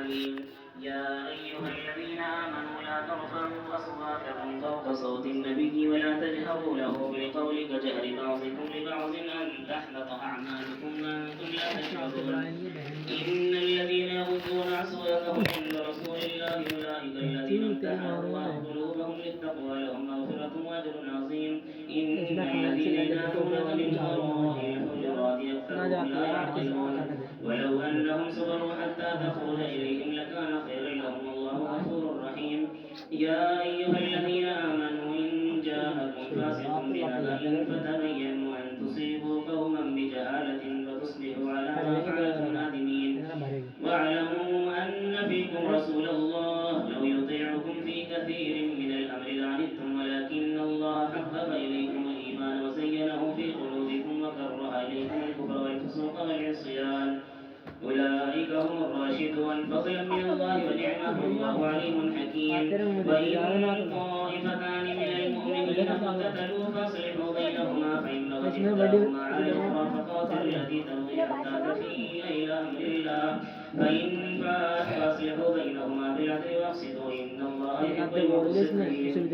عليم. يا أيها الذين آمنوا لا ترفعوا أصواتكم فوق صوت النبي ولا تجهروا له بالقول كجهر بعضكم لبعض أن تحبط أعمالكم وأنتم لا تشعرون. إن الذين يغضون أصواتهم عند رسول الله أولئك الذين امتحن الله قلوبهم للتقوى لهم مغفرة وأجر عظيم. إن الذين ينادونك من وراء الحجرات أكثرهم لا يعقلون ولو أنهم صبروا حتى تخرج إليهم لكان خيرا لهم والله غفور رحيم. يا أيها الذين آمنوا إن جاءكم فاسق بنبأ فتبينوا أن تصيبوا قوما بجهالة فتصبحوا على ما فعلتم نادمين. واعلموا أن فيكم رسول الله لو يطيعكم في كثير من الأمر لعنتم ولكن الله حبب إليكم الإيمان وزينه في قلوبكم وكره إليكم الكفر والفسوق والعصيان أولئك هم الراشدون فضلا من الله ونعمه والله عليم حكيم. وإن طائفتان من المؤمنين اقتتلوا فاصلحوا بينهما فإن بغت إحداهما على الأخرى فقاتلوا التي تبغي حتى تفيء إلى أمر الله فإن فاءت فاصلحوا بينهما بالعدل واقسطوا إن الله يحب المقسطين.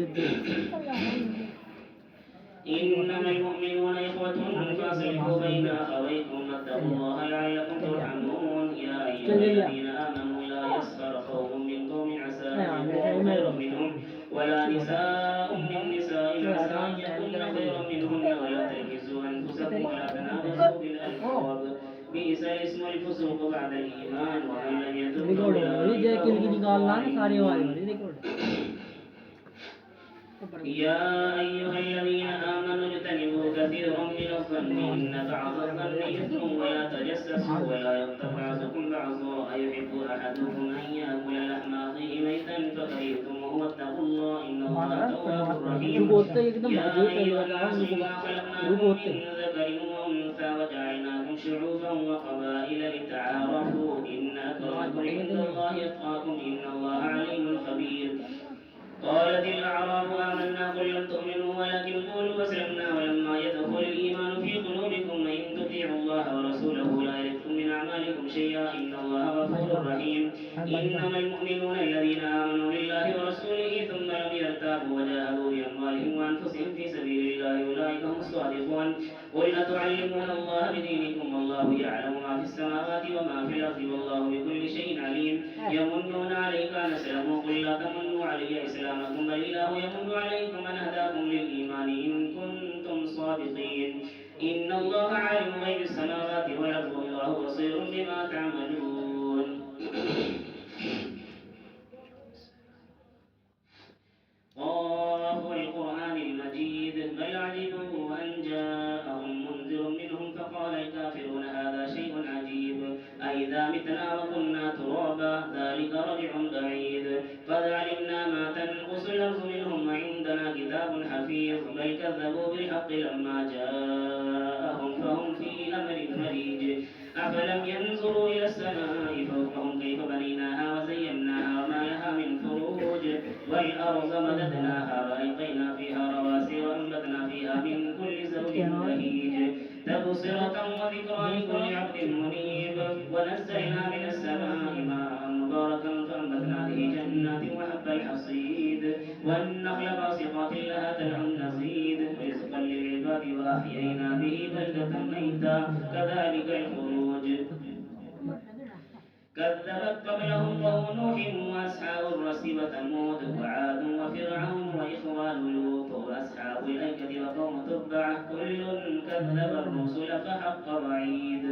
إنما المؤمنون إخوة فاصلحوا بين أخويكم واتقوا الله لعلكم ترحمون. يا أيها الذين آمنوا لا يسخر قوم من قوم عسى أن يكونوا خيرا منهم ولا نساء من نساء عسى أن يكون خيرا منهن ولا تلمزوا أنفسكم ولا تنابزوا بالألقاب بئس الاسم الفسوق بعد الإيمان ومن لم يتب يا أيها الذين آمنوا اجتنبوا كثيرا من الظن إن بعض الظن إثم ولا تجسسوا ولا يغتب بعضكم بعضا أيحب أحدكم أن يأكل لحم أخيه ميتا فكرهتموه واتقوا الله إن الله تواب رحيم. يا أيها الناس إنا خلقناكم من ذكر وأنثى وجعلناكم شعوبا وقبائل لتعارفوا إن أكرمكم عند الله أتقاكم إن الله عليم خبير. قالت الأعراب آمنا قل لم تؤمنوا ولكن قولوا أسلمنا ولما يدخل الإيمان في قلوبكم وإن تطيعوا الله ورسوله لا يلدكم من أعمالكم شيئا إن الله غفور رحيم. إنما المؤمنون الذين آمنوا بالله ورسوله ثم لم يرتابوا وجاهدوا بأموالهم وأنفسهم في سبيل الله أولئك هم الصادقون. قل أتعلمون الله بدينكم والله يعلم ما في السماوات وما في الأرض والله بكل شيء عليم. يمنون عليك أن أسلموا قل لا تمنوا علي إسلامكم بل الله يمن عليكم أن هداكم للإيمان إن كنتم صادقين. إن الله عالم غيب السماوات والأرض والله بصير بما تعملون. طه والقرآن المجيد بل عجبوا أن جاءهم منذر منهم فقال الكافرون هذا شيء عجيب أئذا متنا وكنا ترابا ذلك رجع بعيد قد علمنا ما تنقص الأرض منهم وعندنا كتاب حفيظ بل كذبوا بالحق لما جاءهم فهم في أمر مريج. أفلم ينظروا إلى السماء فوقهم كيف بنيناها وزيناها وما لها من فروج والأرض مددناها وألقينا فيها رواسي وأنبتنا فيها من كل زوج بهيج تبصرة وذكرى لكل عبد منيب. ونزلنا من السماء ماء مباركا فأنبتنا به جنات وحب الحصيد والنخل باسقات لها تلع نضيد رزقا للعباد وأحيينا به بلدة ميتا كذلك الخروج. كذبت قبلهم قوم نوح وأصحاب الرس وثمود وعاد وفرعون وإخوان لوط وأصحاب الأيكة وقوم تبع كل كذب الرسل فحق وعيد.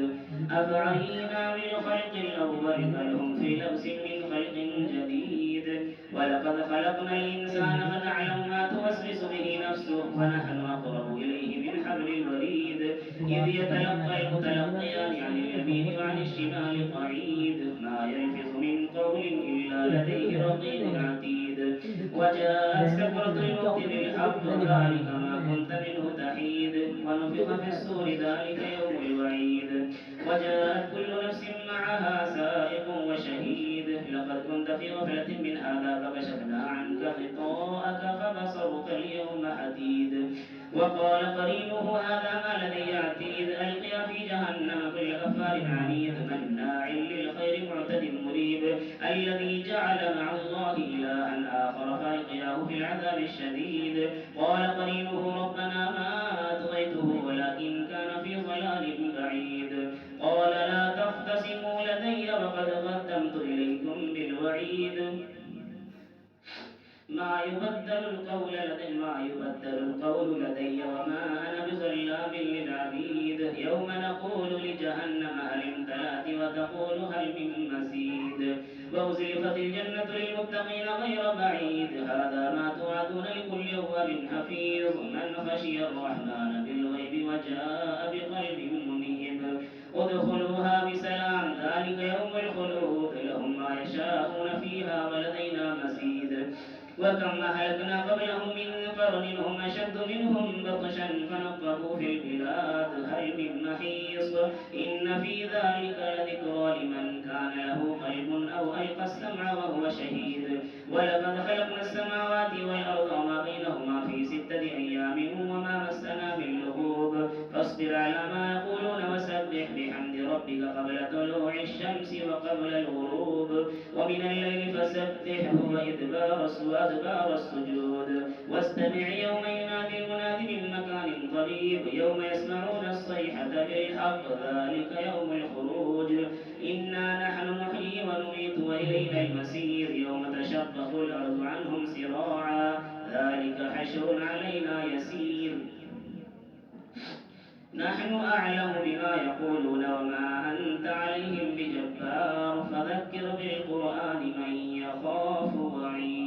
أفعينا بالخلق الأول بل هم في لبس من خلق جديد ولقد خلقنا الإنسان ونعلم ما توسوس به نفسه ونحن أقرب إليه من حبل الوريد إذ يتلقى المتلقيان عن اليمين وعن الشمال قعيد ما يلفظ من قول إلا لديه رقيب عتيد. وجاءت سكرة الموت بالحق ذلك ما كنت منه تحيد ونفخ في الصور ذلك يوم الوعيد. وجاءت كل نفس معها سائق وشهيد لقد كنت في غفلة من هذا فكشفنا عنك غطاءك فبصرك اليوم حديد. وقال قرينه هذا ما لدي عتيد ألقيا في جهنم كل كفار عنيد مناع للخير معتد مريب الذي جعل مع الله إلها آخر فألقياه في العذاب الشديد قال قرينه ربنا ما أطغيته ولكن كان في ضلال بعيد قال لا تختصموا لدي وقد قدمت إليكم بالوعيد ما يبدل القول لدي وما أنا بظلام للعبيد يوم نقول لجهنم هل امتلأت وتقول هل من مزيد وأزلفت الجنة للمتقين غير بعيد هذا ما توعدون لكل أواب حفيظ من خشي الرحمن بالغيب وجاء بقلب منيب ادخلوها بسلام ذلك يوم الخلود لهم ما يشاءون فيها ولدينا مزيد وكم أهلكنا قبلهم من قرن هم أشد منهم بطشا فنقبوا في البلاد هل من محيص إن في ذلك لذكرى لمن كان له قلب أو ألقى السمع وهو شهيد ولقد خلقنا السماوات والأرض وما بينهما في 6 أيام وما مسنا من لغوب فاصبر على ما يقولون وسبح بحمد ربك قبل طلوع الشمس وقبل الغروب ومن الليل فسبحه وأدبار السجود واستمع يوم ينادي المناد من مكان قريب يوم يسمعون الصيحة بالحق ذلك يوم الخروج إنا نحن نحيي ونميت وإلينا المسير يوم تشقق الأرض عنهم سراعا ذلك حشر علينا يسير نحن أعلم بما يقولون وما أنت عليهم بجبار فذكر بالقرآن من يخاف وعيد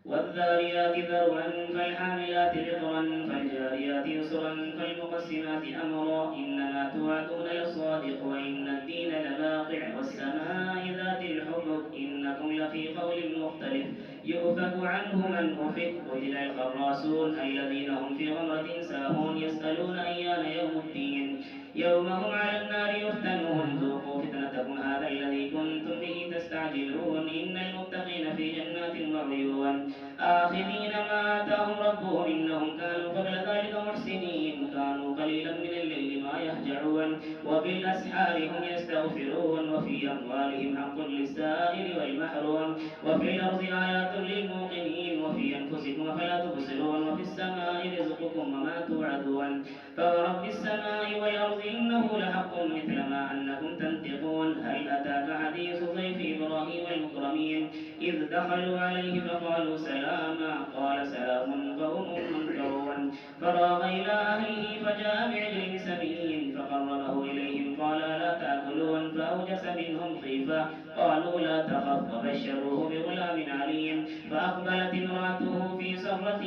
والذاريات ذروا فالحاملات وقرا فالجاريات يسرا فالمقسمات أمرا إنما توعدون لصادق وإن الدين لواقع والسماء ذات الحبك إنكم لفي قول مختلف يؤفك عنه من أفك قتل الخراصون الذين هم في غمرة ساهون يسألون أيان يوم الدين يوم هم على النار يفتنون ذوقوا فتنتكم هذا الذي كنتم به تستعجلون إن المتقين في جنات وعيون آخذين ما آتاهم ربهم إنهم كانوا قبل ذلك محسنين كانوا قليلا من الليل ما يهجعون وبالأسحار هم يستغفرون وفي أموالهم حق للسائل والمحروم وفي الأرض آيات للموقنين وفي أنفسكم أفلا تبصرون وفي السماء رزقكم وما توعدون فورب السماء والأرض إنه لحق مثل ما أنكم تنطقون هل أتاك حديث ضيف إبراهيم المكرمين إذ دخلوا عليه فقالوا سلاما قال سلام قوم منكرون فراغ إلى أهله فجاء بعجل سمين فقربه إليهم قال لا تأكلون فأوجس منهم خيفة قالوا لا تخف وبشروه بغلام عليم فأقبلت امرأته في سرة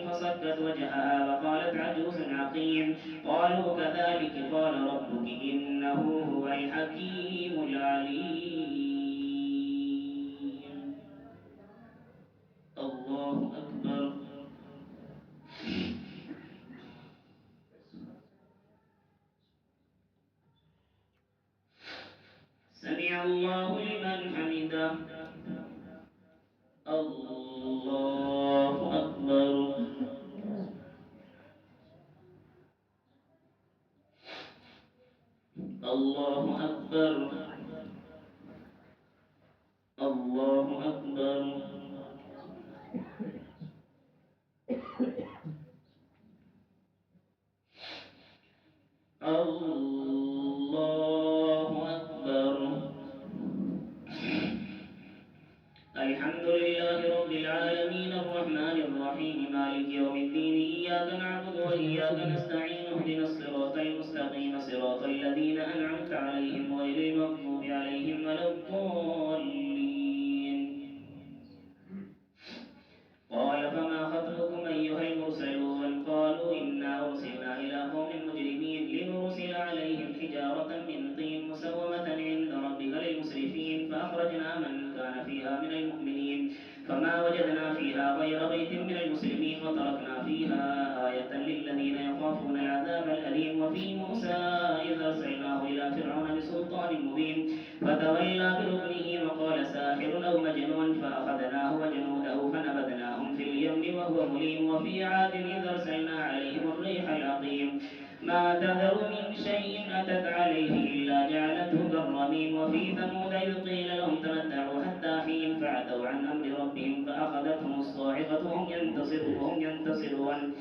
فصدت وجهها وقالت عجوز عقيم قالوا كذلك قال ربك إنه هو الحكيم العليم الله أكبر سمع الله لمن حمده الله أكبر الله أكبر الله أكبر الله أكبر الحمد لله رب العالمين الرحمن الرحيم مالك يوم الدين إياك نعبد وإياك نستعين اهدنا الصراط المستقيم صراط الذين أنعمت عليهم غير المغضوب عليهم ولا الضالين قال فما خطبكم أيها المرسلون قالوا إنا أرسلنا إلى قوم مجرمين لنرسل عليهم حجارة من طين مسومة عند ربك للمسرفين فأخرجنا من كان فيها من المؤمنين فما وجدنا فيها غير بيت من المسلمين وتركنا فيها آية للذين يخافون العذاب الأليم وفي موسى إذ أرسلناه إلى فرعون بسلطان مبين فتولى بركنه وقال ساحر أو مجنون فأخذناه وجنوده فنبذناهم في اليم وهو مليم وفي عاد إذ أرسلنا عليهم الريح العقيم ما تذر من من شيء أتت عليه إلا جعلته كالرميم. وفي ثمود إذ قيل لهم تمتعوا حتى حين فعتوا عن أمر ربهم فأخذتهم الصاعقة وهم ينتصرون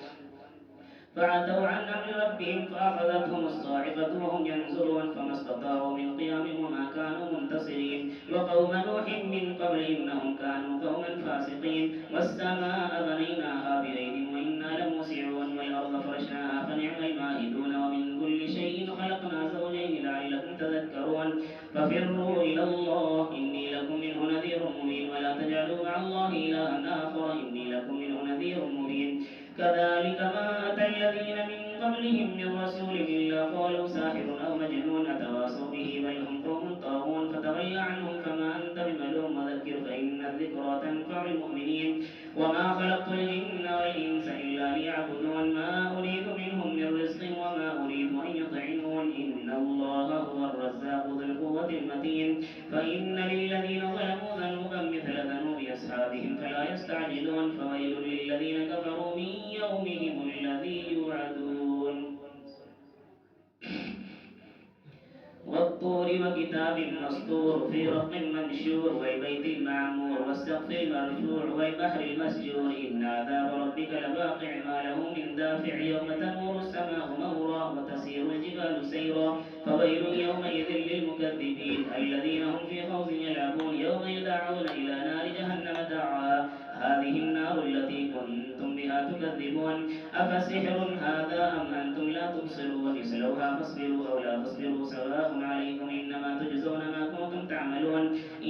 فعتوا عن أمر ربهم فأخذتهم الصاعقة وهم ينظرون فما استطاعوا من قيام وما كانوا منتصرين. وقوم نوح من قبل إنهم كانوا قوما فاسقين. والسماء بنيناها بأيد وإنا لموسعون والأرض فرشناها فنعم الماهدون ومن كل شيء خلقنا زوجين لعلكم تذكرون. ففروا إلى الله إني لكم منه نذير مبين ولا تجعلوا مع الله إلها آخر إني لكم منه نذير مبين. كذلك ما أتى الذين من قبلهم من رسول إلا قالوا ساحر أو مجنون أتواصوا به بل هم قوم طاغون. فتول عنهم فما أنت بملوم وذكر فإن الذكرى تنفع المؤمنين. وما خلقت الجن والإنس إلا ليعبدون ما أريد منهم من رزق وما أريد أن يطعمون إن الله هو الرزاق ذو القوة المتين. فإن للذين ظلموا ذنوبا مثل ذنوب أصحابهم فلا يستعجلون. فويل للذين كفروا من يومهم الذي يوعدون. والطور وكتاب مسطور في رق منشور والبيت المعمور والسقف المرفوع والبحر المسجور إن عذاب ربك لواقع ما له من دافع يوم تمور السماء مورا وتسير الجبال سيرا. فويل يومئذ للمكذبين الذين هم في خوض يلعبون يوم يدعون إلى نار جهنم دعا هذه النار التي كنتم بها تكذبون. أفسحر هذا أم أنتم لا تبصرون اصلوها فاصبروا أو لا تصبروا سواء عليكم إنما تجزون ما كنتم تعملون.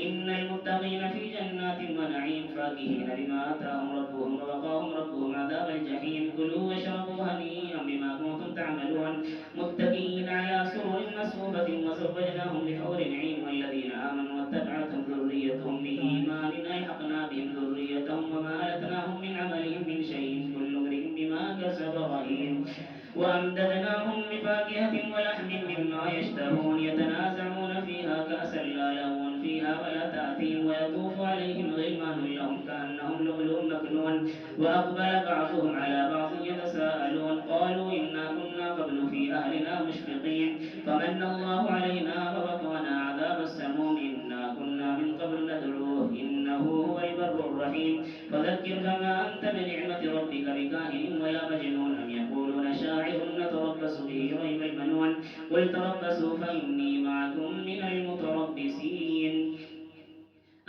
إن المتقين في جنات ونعيم فاكهين بما آتاهم ربهم ووقاهم ربهم عذاب الجحيم. كلوا واشربوا هنيئا بما كنتم تعملون متكئين على سرر مصفوفة وزوجناهم بحور عين. والذين آمنوا واتبعتهم ذريتهم بإيمان ألحقنا بهم ذريتهم وما ألتناهم من عملهم من شيء كل امرئ بما كسب رهين. وأمددناهم بفاكهة ولحم مما يشتهون يتنازعون فيها كأسا لا لغو فيها ولا تأثيم. ويطوف عليهم غلمان لهم كأنهم لؤلؤ مكنون. وأقبل بعضهم على بعض يتساءلون قالوا إنا كنا قبل في أهلنا مشفقين فمن الله علينا فوقانا عذاب السموم إنا كنا من قبل ندعوه إنه هو البر الرحيم. فذكر فما أنت بنعمة ربك بكاهن ولا مجنون أم يقولون شاعر نتربص به ريب المنون. قل تربصوا فإني معكم من المتربصين.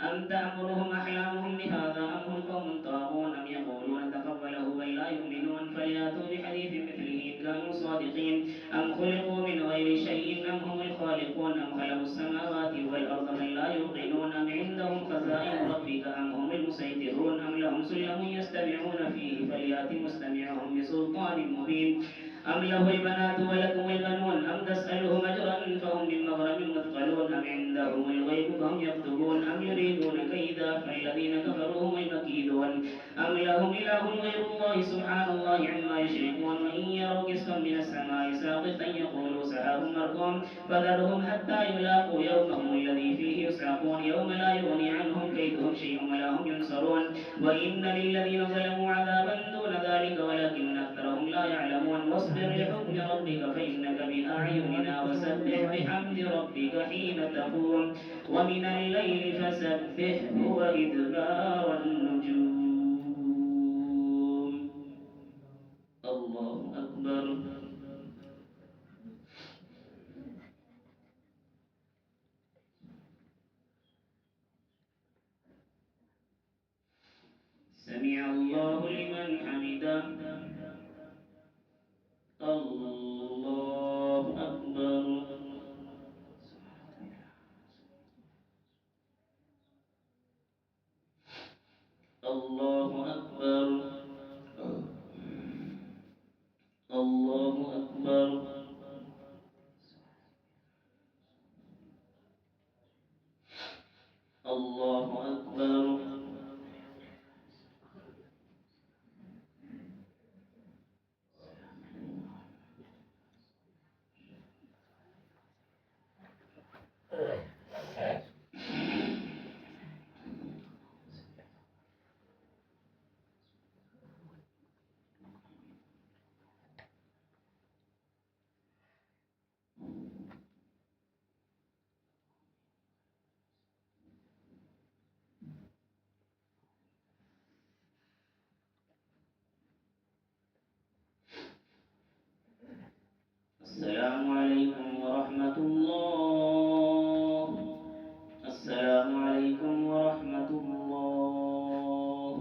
أم تأمرهم أحلامهم بهذا أم هم قوم طاغون أم يقولون تقبله بل لا يؤمنون. فليأتوا بحديث مثله إن كانوا صادقين. أم خلقوا من غير شيء أم هم الخالقون أم خلقوا السماوات والأرض بل لا يوقنون. أم عندهم خزائن ربك أم هم المسيطرون أم لهم سلم يستمعون فيه فليأت مستمعهم بسلطان مبين. أم له البنات ولكم البنون أم تسألهم أجرا فهم من مغرم مثقلون. أم عندهم الغيب فهم يكتبون أم يريدون كيدا فالذين كفروا هم المكيدون. أم لهم إله غير الله سبحان الله عما يشركون. وإن يروا كسفا من السماء ساقطا يقولوا سحاب مركوم فذرهم حتى يلاقوا يومهم الذي فيه يسعقون يوم لا يغني عنهم كيدهم شيء ولا هم ينصرون. وإن للذين ظلموا عذابا دون ذلك ولكن أكثرهم لا يعلمون. واصبر لحكم ربك فإنك بأعيننا وسبح بحمد ربك حين تقوم ومن الليل فسبحه وإدبار النجوم. الله أكبر. سمع الله لمن حمده. الله أكبر. الله أكبر. الله أكبر. الله أكبر. السلام عليكم ورحمة الله. السلام عليكم ورحمة الله.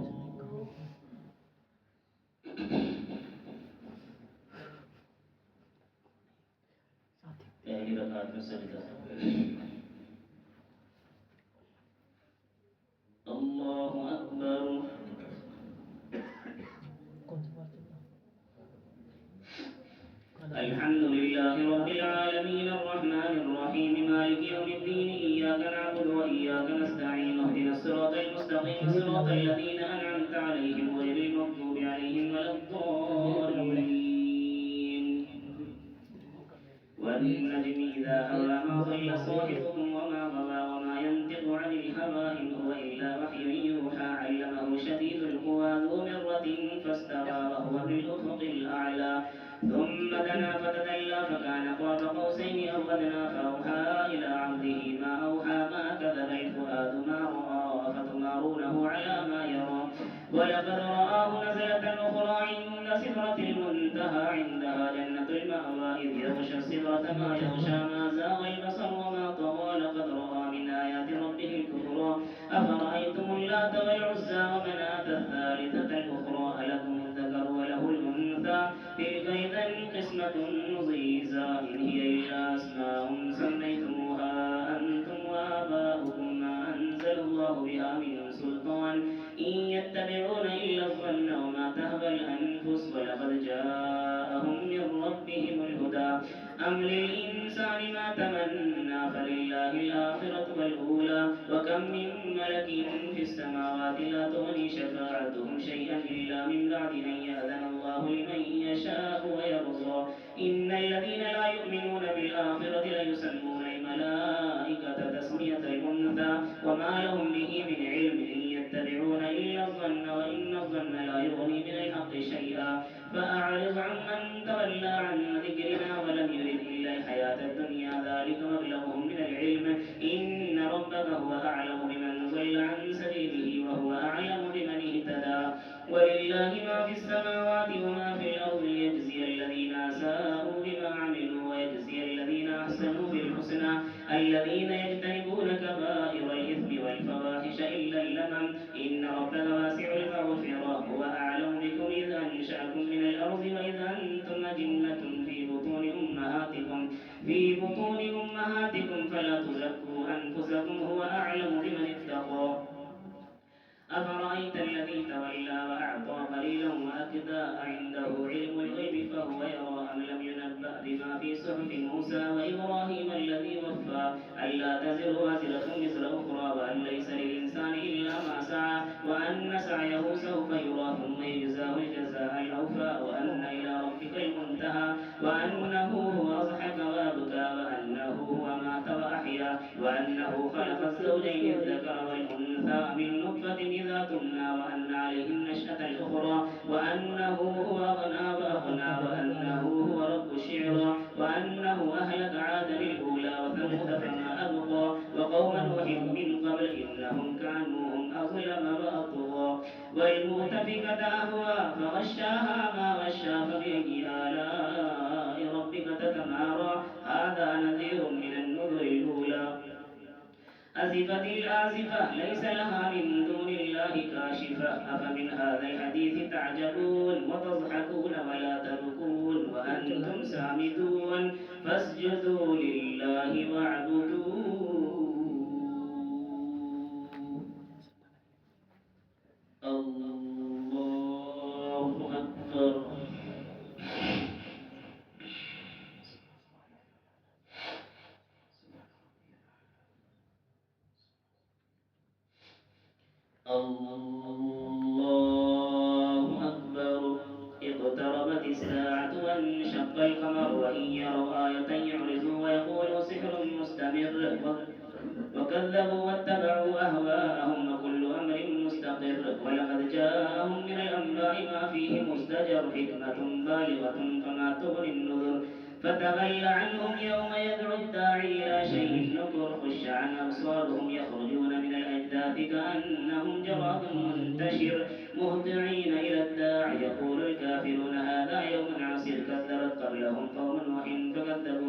पहली रकात में सजदा अल्लाहु अकबर। الحمد لله رب العالمين الرحمن الرحيم مالك يوم الدين إياك نعبد وإياك نستعين اهدنا الصراط المستقيم صراط الذين أنعمت عليهم غير المغضوب عليهم ولا الضالين. والنجم إذا هوى ما ضل صاحبكم وما غوى وما ينطق عن الهوى إن هو إلا وحي يوحى علمه شديد القوى ذو مرة فاستوى وهو بالأفق الأعلى ثم دنا فتدلى فكان قاب قوسين أو أدنى فأوحى إلى عبده ما أوحى ما كذب الفؤاد ما رأى أفتمارونه على ما يرى ولقد رآه نزلة أخرى عند سدرة المنتهى عندها جنة المأوى إذ يغشى السدرة ما يغشى ما زاغ البصر وما طغى لقد رأى من آيات ربه الكبرى أفرأيتم اللات والعزى ومناة الثالثة الأخرى ألكم الذكر وله الأنثى تلك إذا قسمة ضيزى إن هي إلا أسماء سميتموها أنتم وآباؤكم ما أنزل الله بها من سلطان إن يتبعون إلا الظن وما تهوى الأنفس ولقد جاءهم من ربهم الهدى أم للإنسان ما تمنى فلله الآخرة والأولى وكم من ملك في السماوات لا تغني شفاعتهم شيئا إلا من بعد أن يأذن الله لمن يشاء ويرضى إن الذين لا يؤمنون بالآخرة ليسمون الملائكة تسمية الأنثى وما لهم به من علم إن يتبعون إلا الظن وإن الظن لا يغني من الحق شيئا فأعرض عمن تولى عن ذكرنا ولم يرد إلا الحياة الدنيا ذلك مبلغهم من العلم إن ربك هو أعلم بمن ضل عن سبيله وهو أعلم بمن اهتدى ولله ما في السماوات وما في الأرض ليجزي الذين أساءوا بما عملوا ويجزي الذين أحسنوا بالحسنى الذين يجتنبون كبائر الإثم والفواحش إلا اللمم إن ربك واسع المغفرة هو أعلم بكم إذ أنشأكم من الأرض وإذ أنتم أجنة في بطون أمهاتكم فلا تزكوا أنفسكم هو أعلم بمن اتقى أفرأيت الذي تولى وأعطى قليلا وأكدى عنده علم الغيب فهو يرى أم لم ينبأ بما في صحف موسى وإبراهيم الذي وفى ألا تزر وازرة وزر أخرى وأن ليس للإنسان إلا ما سعى وأن سعيه سوف يرى ثم يجزاه الجزاء الأوفى وأن إلى ربك المنتهى وأنه هو أضحك وأبكى وأنه هو مات وأحيا وأنه خلق الزوجين الذكر والأنثى من نطفة إذا تمنى وأن عليه النشأة الأخرى وأنه هو أغنى وأغنى وأنه هو رب الشعرى وأنه أهلك عادا الأولى وثمود فما أبقى وقوم نوح من قبل إنهم كانوا هم أظلم وأطغى والمؤتفكة أهوى فغشاها ما غشى فبأي آلاء ربك تتمارى هذا نذير من النذر الأولى أزفت الآزفة ليس لها من دون الله كاشفة أفمن هذا الحديث تعجبون وتضحكون ولا تبكون وأنتم سامدون فاسجدوا لله واعبدوا الله أكبر الله أكبر اقتربت الساعة وانشق القمر وإن يروا آية يعرضوا ويقولوا سحر مستمر وكذبوا واتبعوا أهواءهم وكل أمر مستقر ولقد جاءهم من الأنباء ما فيه مزدجر حكمة بالغة فما تغني النذر فتول عنهم يوم يدعو الداعي إلى شيء نكر خش عن أبصارهم يخرجون من الأجداث كأنهم جراد منتشر مهطعين إلى الداعي يقول الكافرون هذا يوم عسير كذبت قبلهم قوم نوح فكذبوا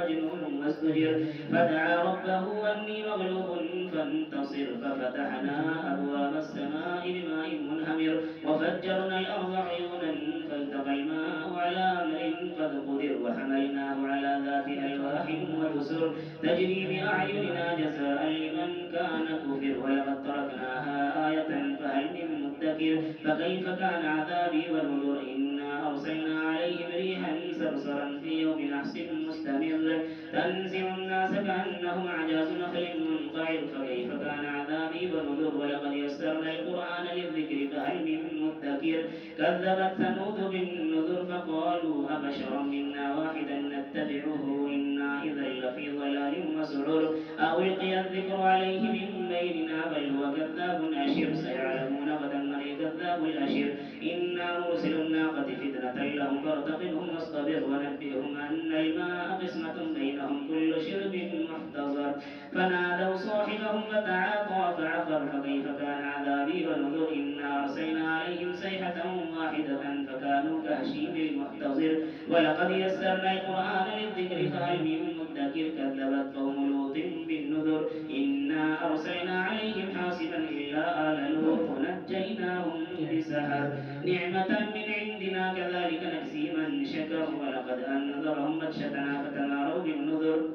مجنون وازدجر فدعا ربه أني مغلوب فانتصر ففتحنا أبواب السماء بماء منهمر وفجرنا الأرض عيونا فالتقى الماء على أمر قد قدر وحملناه على ذات ألواح ودسر تجري بأعيننا جزاء لمن كان كفر ولقد تركناها آية فهل من مدكر فكيف كان عذابي ونذر إنا أرسلنا عليهم ريحا صرصرا في يوم نحس مستمر تنزع الناس كأنهم أعجاز نخل منقعر فكيف كان عذابي ونذر ولقد يسرنا القرآن للذكر فهل من مدكر كذبت ثمود بالنذر فقالوا أبشرا منا واحدا نتبعه إنا إذا لفي ضلال وسعر ألقي الذكر عليه من بيننا بل هو كذاب أشر سيعلمون غدا من الكذاب الأشر إنا مرسل الناقة فتنة لهم فارتقبهم واصطبر ونبئهم أن الماء قسمة بينهم كل شرب محتضر فنادوا صاحبهم فتعاطى فعقر فكيف كان عذابي ونذر إنا أرسلنا عليهم صيحة واحدة فكانوا كهشيم المحتضر ولقد يسرنا القرآن للذكر فهل من مدكر كذبت قوم لوط بالنذر إنا أرسلنا عليهم حاصبا إلا آل لوط نجيناهم بسحر نعمة من عندنا كذلك نجزي من شكر ولقد أنذرهم بطشتنا فتماروا بالنذر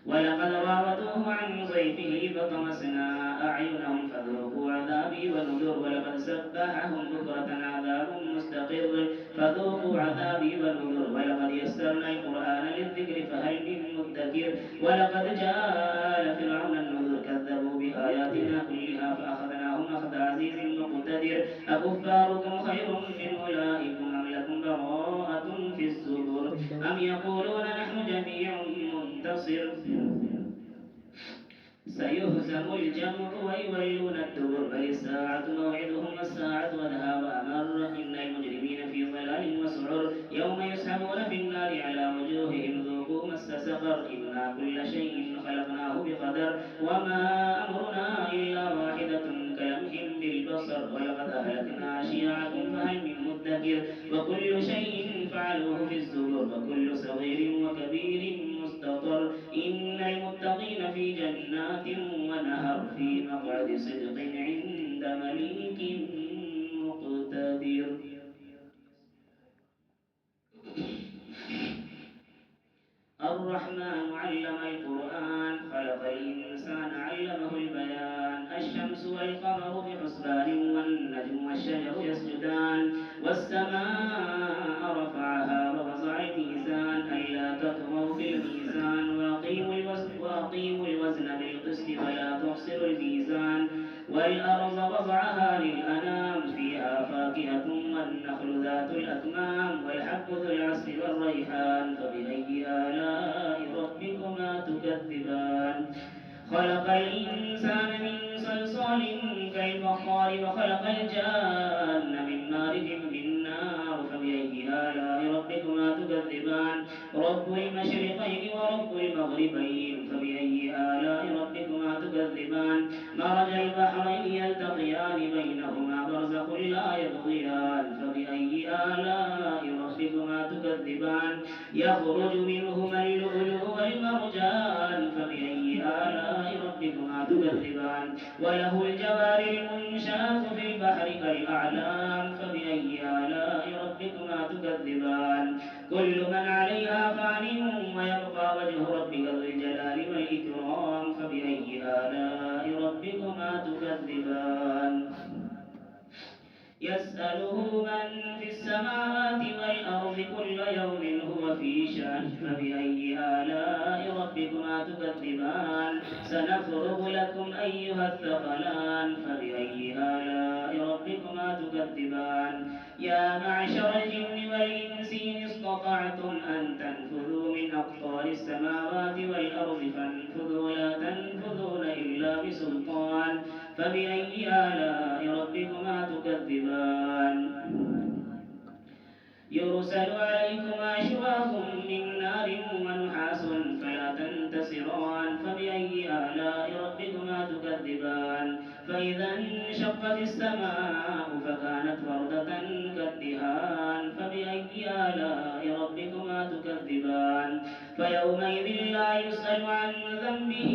ولقد راودوه عن ضيفه فطمسنا أعينهم فذوقوا عذابي ونذر ولقد سبحهم بكرة عذاب مستقر فذوقوا عذابي ونذر ولقد يسرنا القرآن للذكر فهل من مدكر ولقد جاء آل فرعون النذر كذبوا بآياتنا كلها فأخذناهم أخذ عزيز مقتدر أكفاركم خير من أولئكم أم لكم براءة في الزبر أم يقولون نحن جميع منتصر سيهزم الجمع ويولون الدبر بل الساعة موعدهم الساعة أدهى وأمر إن المجرمين في ضلال وسعر يوم يسحبون في النار على وجوههم ذوقوا مس سقر إنا كل شيء خلقناه بقدر وما أمرنا إلا واحدة كلمح بالبصر ولقد أهلكنا أشياعكم فهل من مدكر وكل شيء فعلوه في الزبر وكل صغير وكبير مستطر إن المتقين في جنات ونهر في مقعد صدق عند مليك مقتدر الرحمن علم القرآن خلق الإنسان علمه البيان الشمس والقمر بحسبان والنجم والشجر يسجدان والسماء رفعها ووضع الميزان ألا تطغوا في الميزان وأقيموا الوزن بالقسط ولا تخسروا الميزان والأرض وضعها للأنام فيها فاكهة والنخل ذات الأكمام والحب ذو العصف والريحان فبأي آلاء ربكما تكذبان خلق الإنسان من صلصال كالفخار وخلق الجان من مارج من نار فبأي آلاء ربكما تكذبان رب المشرقين ورب المغربين فبأي آلاء ربكما تكذبان مرج البحرين يلتقيان بينهما برزخ لا يبغيان فبأي آلاء ربكما تكذبان يخرج منهما اللؤلؤ والمرجان فبأي آلاء ربكما تكذبان وله الجوار المنشآت في البحر كالأعلام فبأي آلاء ربكما تكذبان كل من عليها فان ويبقى وجه ربك ذو الجلال والإكرام فبأي آلاء ربكما تكذبان يسأله من في السماوات والأرض كل يوم هو في شأن فبأي آلاء ربكما تكذبان سنفرغ لكم أيها الثقلان فبأي آلاء ربكما تكذبان يا معشر الجن والإنس إن استطعتم أن تنفذوا من أقطار السماوات والأرض فانفذوا لا تنفذون إلا بسلطان فبأي آلاء ربكما تكذبان يرسل عليكما شواظ من نار ونحاس فلا تنتصران فبأي آلاء ربكما تكذبان فإذا انشقت السماء فكانت وردة كالدهان فبأي آلاء ربكما تكذبان تكذبان فيومئذ لا يسأل عن ذنبه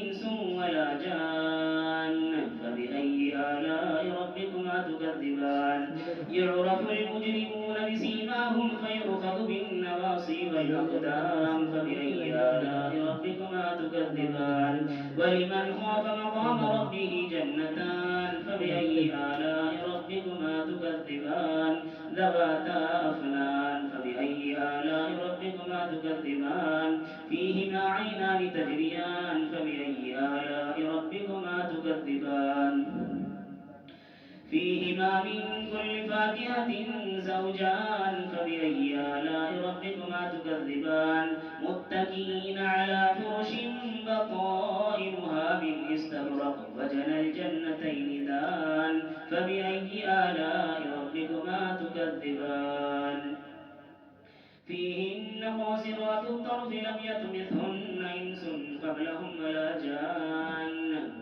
إنس ولا جان فبأي آلاء ربكما تكذبان يعرف المجرمون بسيماهم فيؤخذ بالنواصي والأقدام فبأي آلاء ربكما تكذبان ولمن خاف مقام ربه جنتان فبأي آلاء ربكما تكذبان ذواتا أفنان فبأي آلاء ربكما تكذبان فيهما عينان تجريان فبأي آلاء ربكما تكذبان فيهما من كل فاكهة زوجان فبأي آلاء ربكما تكذبان متكئين على فرش بطائنها من استبرق وجنى الجنتين دان فبأي آلاء ربكما تكذبان فيهن قاصرات الطرف لم يطمثهن إنس قبلهم ولا جان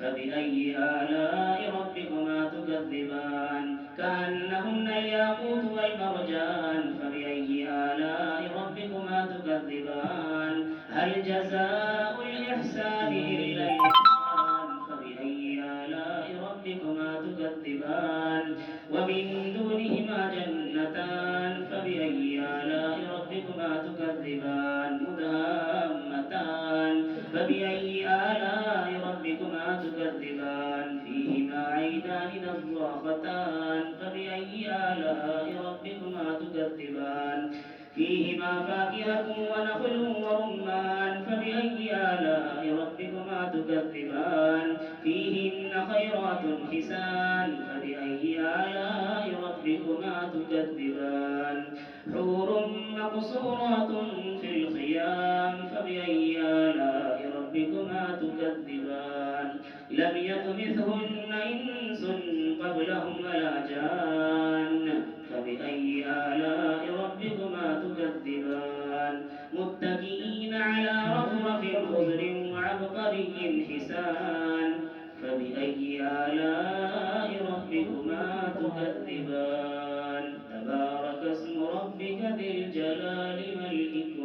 فبأي آلاء ربكما تكذبان كأنهن الياقوت والمرجان فبأي آلاء ربكما تكذبان هل جزاء الإحسان إلا الإحسان فبأي آلاء ربكما تكذبان ومن دونهما جنتان فبأي آلاء ربكما تكذبان مدهامتان فبأي آلاء ربكما تكذبان فيهما عينان نضاختان فبأي آلاء ربكما تكذبان فيهما فاكهة ونخل ورمان فبأي آلاء ربكما تكذبان فيهن خيرات حسان فبأي آلاء ربكما تكذبان حور مقصورات في الخيام فبأي آلاء ربكما تكذبان لم يطمثهن إنس قبلهم ولا جان فبأي آلاء ربكما تكذبان متكئين على رفرف خضر وعبقري حسان فبأي آلاء ربكما تكذبان تبارك اسم ربك ذي الجلال والإكرام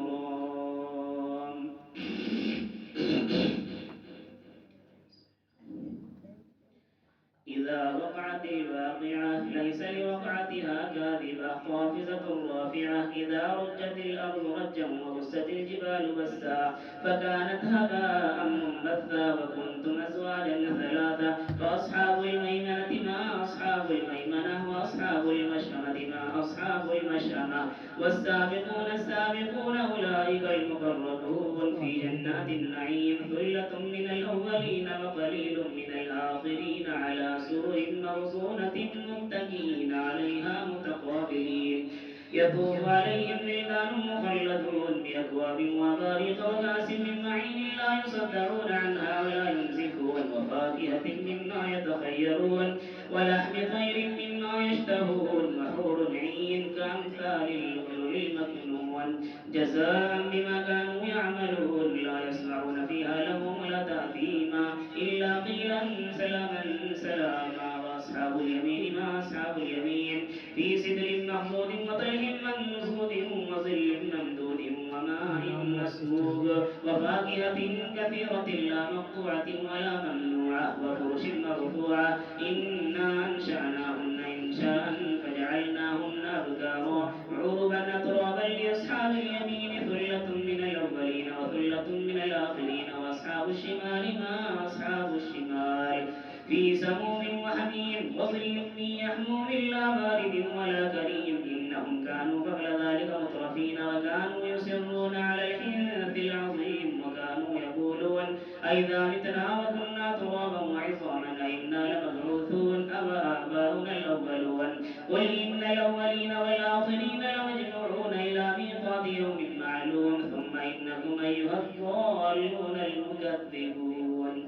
إذا وقعت الواقعة ليس لوقعتها كاذبة خافضة رافعة إذا رجت الأرض رجا وبست الجبال بسا فكانت هباء منبثا وكنتم أزواجا ثلاثة فأصحاب الميمنة ما أصحاب الميمنة وأصحاب المشأمة ما أصحاب المشأمة والسابقون السابقون أولئك المقربون في جنات النعيم ثلة من الأولين وقليل من الآخرين على سرر موزونة متكئين عليها متقابلين يطوف عليهم ولدان مخلدون بأكواب وأباريق وكأس من معين لا يصدعون عنها ولا ينزفون وفاكهة مما يتخيرون ولحم طير مما يشتهون وحور عين كأمثال اللؤلؤ المكنون جزاء بما كانوا يعملون لا يسمعون فيها لغوا ولا تأثيما إلا قيلا سلاما سلاما وأصحاب اليمين ما أصحاب اليمين في سدر مخضود وطلح منضود وظل ممدود وماء مسكوب وفاكهة كثيرة لا مقطوعة ولا ممنوعة وفرش مرفوعة إنا أنشأناهن إنشاء فجعلناهن أبكارا عربا أترابا لأصحاب اليمين ثلة من الأولين وثلة من الآخرين وأصحاب الشمال ما أصحاب الشمال في سموم وحميم وظل من يحموم لا بارد ولا كريم إنهم كانوا قبل ذلك مترفين وكانوا يصرون على الحنث العظيم وكانوا يقولون أئذا متنا وكنا ترابا وعظاما أئنا لمبعوثون أباؤنا الأولون قل إن الأولين والآخرين لمجموعون إلى ميقات يوم معلوم ثم إنكم أيها الضالون المكذبون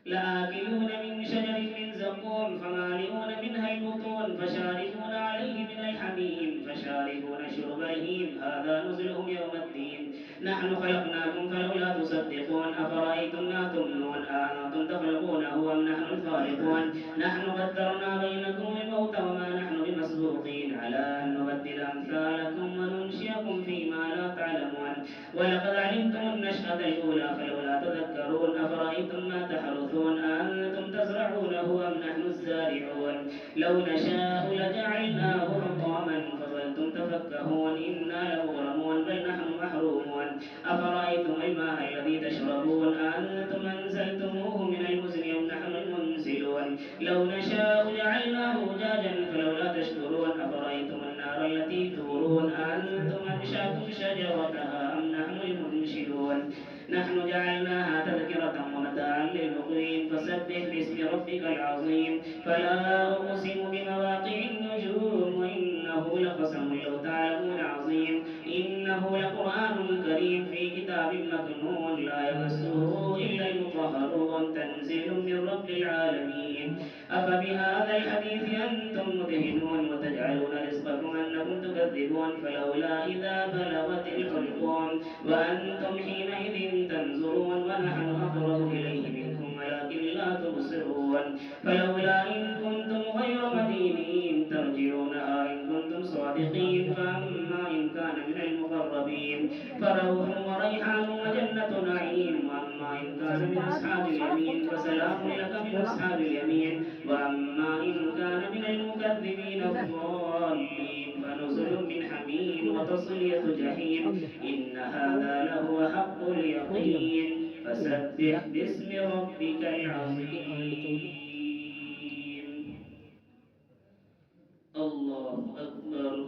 لآكلون من شجر من زقوم فمالئون منها البطون فشاربون عليه من الحميم فشاربون شرب الهيم هذا نزلهم يوم الدين نحن خلقناكم فلولا تصدقون أفرأيتم ما تمنون أأنتم تخلقونه أم نحن الخالقون نحن قدرنا بينكم الموت وما نحن بمسبوقين على أن أمثالكم وننشئكم فيما لا تعلمون ولقد علمتم النشأة الأولى فلولا تذكرون أفرأيتم ما تحرثون أأنتم تزرعونه أم نحن الزارعون لو نشاء لجعلناه حطاما فظلتم تفكهون إنا لمغرمون بل نحن محرومون أفرأيتم الماء الذي تشربون أأنتم أنزلتموه من المزن أم نحن المنزلون لو نشاء جعلناه أجاجا فلولا تشكرون أفرأيتم النار التي تورون أأنتم أنشأتم شجرتها أم نحن المنشئون نحن جعلناها تذكرة ومتاعا للمقوين فسبح باسم ربك العظيم فلا أقسم بمواقع النجوم وإنه لقسم لو تعلمون عظيم إنه لقرآن كريم في كتاب مكنون لا يمسه إلا المطهرون تنزيل من رب العالمين أفبهذا الحديث أنتم مدهنون وتجعلون رزقكم أنكم تكذبون فلولا إذا بلغت الحلقوم وأنتم حينئذ تنظرون ونحن أقرب إليه منكم ولكن لا تبصرون فلولا إن كنتم غير مدينين ترجعونها إن كنتم صادقين فأما إن كان من المقربين فروح وريحان وجنة نعيم وأما إن كان من أصحاب اليمين فسلام لك من أصحاب اليمين وأما إن كان من المكذبين الضالين فنزل من حميم وتصلية جحيم إن هذا لهو حق اليقين فسبح باسم ربك العظيم الله أكبر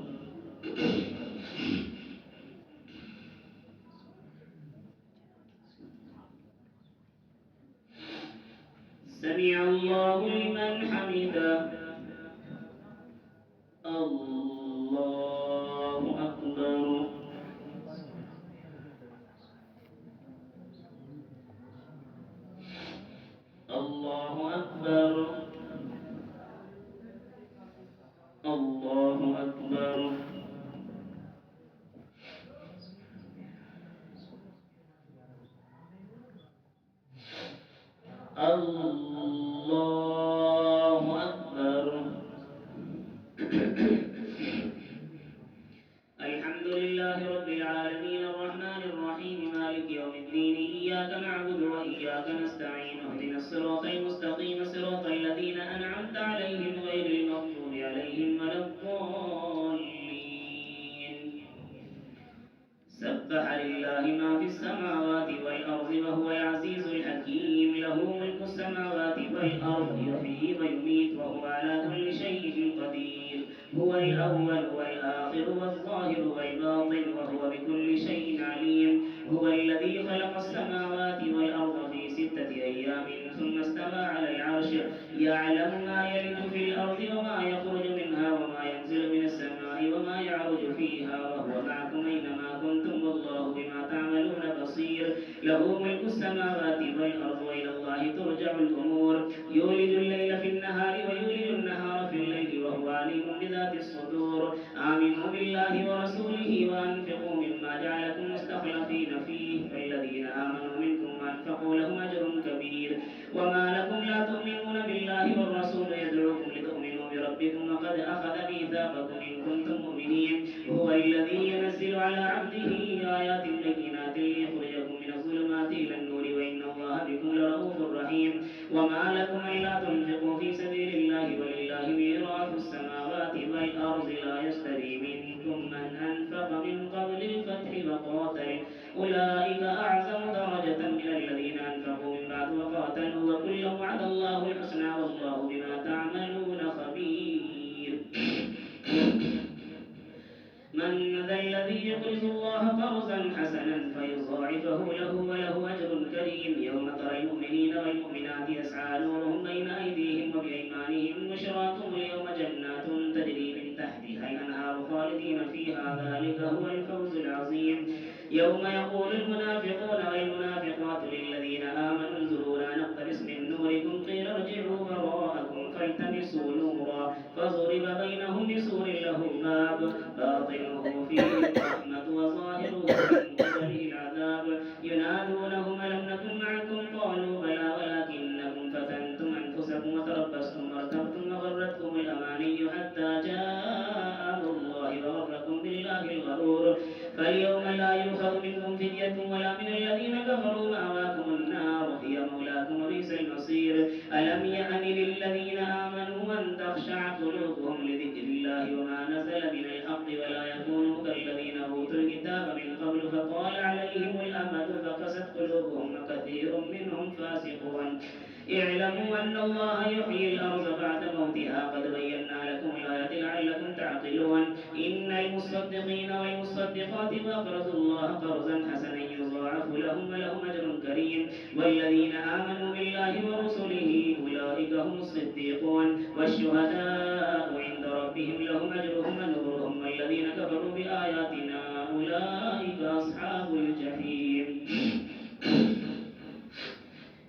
سمع الله لمن حمده الله أكبر الله أكبر الله أكبر الله أكبر الحمد لله رب العالمين الرحمن الرحيم مالك يوم الدين إياك نعبد وإياك نستعين اهدنا الصراط المستقيم صراط الذين أنعمت عليهم غير المغضوب عليهم ولا الضالين سبح لله ما في السماوات والأرض وهو العزيز الحكيم له ملك السماوات والأرض يحيي ويميت وهو على كل شيء قدير هو الأول والآخر والظاهر والباطن وهو بكل شيء عليم هو الذي خلق السماوات والأرض في 6 أيام ثم استوى على العرش يعلم ما يلج في الأرض وما يخرج منها وما ينزل من السماء وما يعرج فيها وهو معكم أينما كنتم والله بما تعملون بصير له ملك السماوات والأرض وإلى الله ترجع الأمور يولج الليل في النهار ويولج النهار في الليل وهو عليم بذات الصدور آمنوا بالله ورسوله وأنفقوا مما جعلكم مستخلفين فيه فالذين آمنوا منكم وأنفقوا لهم أجر كبير وما لكم لا تؤمنون بالله والرسول يدعوكم لتؤمنوا بربكم وقد أخذ ميثاقكم إن كنتم مؤمنين هو الذي ينزل على عبده آيات بينات ليخرجكم من الظلمات إلى النور وإن الله بكم لرؤوف رحيم وما لكم ألا تنفقوا في سبيل الله ولله ميراث السماوات والأرض لا يستوي منكم من أنفق من قبل الفتح وقاتل أولئك أعظم درجة من الذين أنفقوا من بعد وقاتلوا وكلا وعد الله الحسنى والله بما تعملون خبير من ذا الذي يقرض الله قرضا حسنا فيضاعفه له وله أجر كريم يوم ترى المؤمنين والمؤمنات يسعى نورهم بين أيديهم وبأيمانهم بشراكم اليوم جنات تجري من تحتها الأنهار خالدين فيها ذلك هو الفوز العظيم يوم يقول المنافقون والمنافقات للذين آمنوا انظرونا نقتبس من نوركم قيل ارجعوا وراءكم فالتمسوا نورا فضرب بينهم بسور له باب باطنه فيه الرحمة وظاهره من قبله العذاب ينادونهم ألم نكن معكم قالوا بلى ولكنكم فتنتم أنفسكم وتربصتم وارتبتم وغرتكم الأماني حتى جاء أمر الله وغركم فاليوم لا يؤخذ منكم فدية ولا من الذين كفروا مأواكم النار هي مولاكم وبئس المصير ألم يأن للذين آمنوا أن تخشع قلوبهم لذكر الله وما نزل من الحق ولا يكونوا كالذين أوتوا الكتاب من قبل فطال عليهم الأمد فقست قلوبهم وكثير منهم فاسقون اعلموا أن الله يحيي الأرض بعد موتها قد بينا لكم الآيات لعلكم تعقلون إن المصدقين والمصدقات وأقرضوا الله قرضا حسنا يضاعف لهم ولهم أجر كريم والذين آمنوا بالله ورسله أولئك هم الصديقون والشهداء عند ربهم لهم أجرهم ونورهم والذين كفروا بآياتنا أولئك أصحاب الجحيم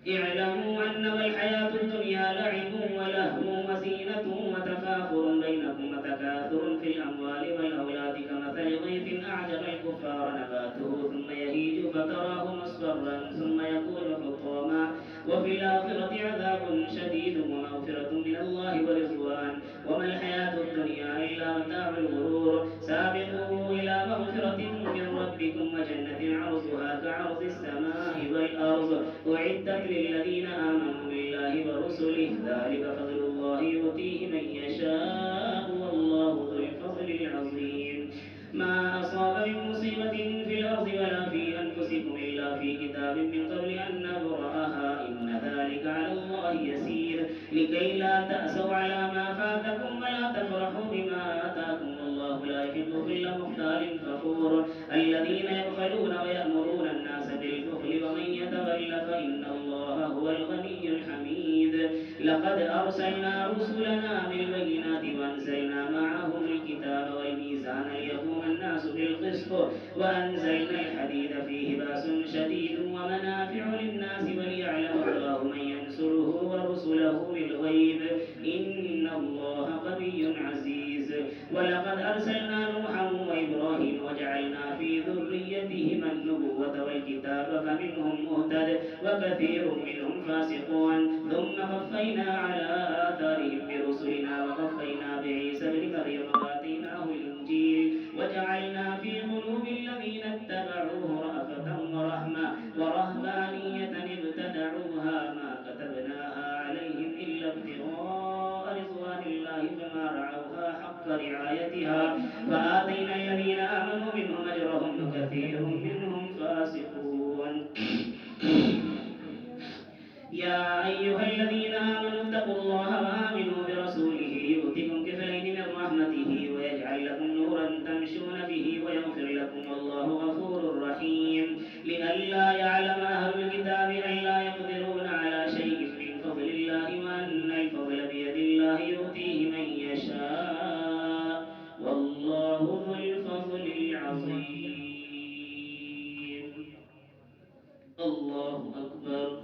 اعلموا أنما الحياة الدنيا لعب ولهو وزينة وتفاخر بينكم وتكاثر في الأموال والأولاد كمثل غيث أعجب الكفار نباته ثم يهيج فتراه مصفرا ثم يكون حطاما وفي الآخرة عذاب شديد ومغفرة من الله ورضوان وما الحياة الدنيا إلا متاع الغرور سابقوا إلى مغفرة من ربكم وجنة عرضها كعرض السماء والأرض أعدت للذين آمنوا بالله ورسله ذلك فضل الله يؤتيه من يشاء والله ذو الفضل العظيم ما أصاب من مصيبة في الأرض ولا في أنفسكم إلا في كتاب من قبل أن نبرأها إن ذلك على الله يسير لكي لا تأسوا على ما فاتكم ولا تفرحوا بما آتاكم والله لا يحب كل مختال فخور الذين يبخلون ويأمرون الناس بالبخل ومن يتول فإن الله هو الغني الحميد لقد أرسلنا رسلنا بالبينات وأنزلنا معهم الكتاب والميزان ليقوم الناس بالقسط وأنزلنا الحديد فيه بأس شديد ومنافع للناس وليعلم الله من ينصره ورسله بالغيب إن الله قوي عزيز ولقد أرسلنا نوحا وإبراهيم وجعلنا في ذريتهما النبوة والكتاب فمنهم مهتد وكثير منهم فاسقون ثم قفينا على آثارهم برسلنا وقفينا بعيسى بن مريم وآتيناه الإنجيل وجعلنا في قلوب الذين اتبعوه رأفة ورحمة ورهبانية ابتدعوها ما كتبناها عليهم إلا ابتغاء رضوان الله فما رعوها حق رعايتها فآتينا الذين آمنوا منهم أجرهم وكثير منهم فاسقون يا أيها الذين آمنوا اتقوا الله وآمنوا برسوله يؤتكم كفلين من رحمته ويجعل لكم نورا تمشون به ويغفر لكم والله غفور رحيم لئلا يعلم أهل الكتاب ألا يقدرون على شيء من فضل الله وأن الفضل بيد الله يؤتيه من يشاء والله ذو الفضل العظيم الله أكبر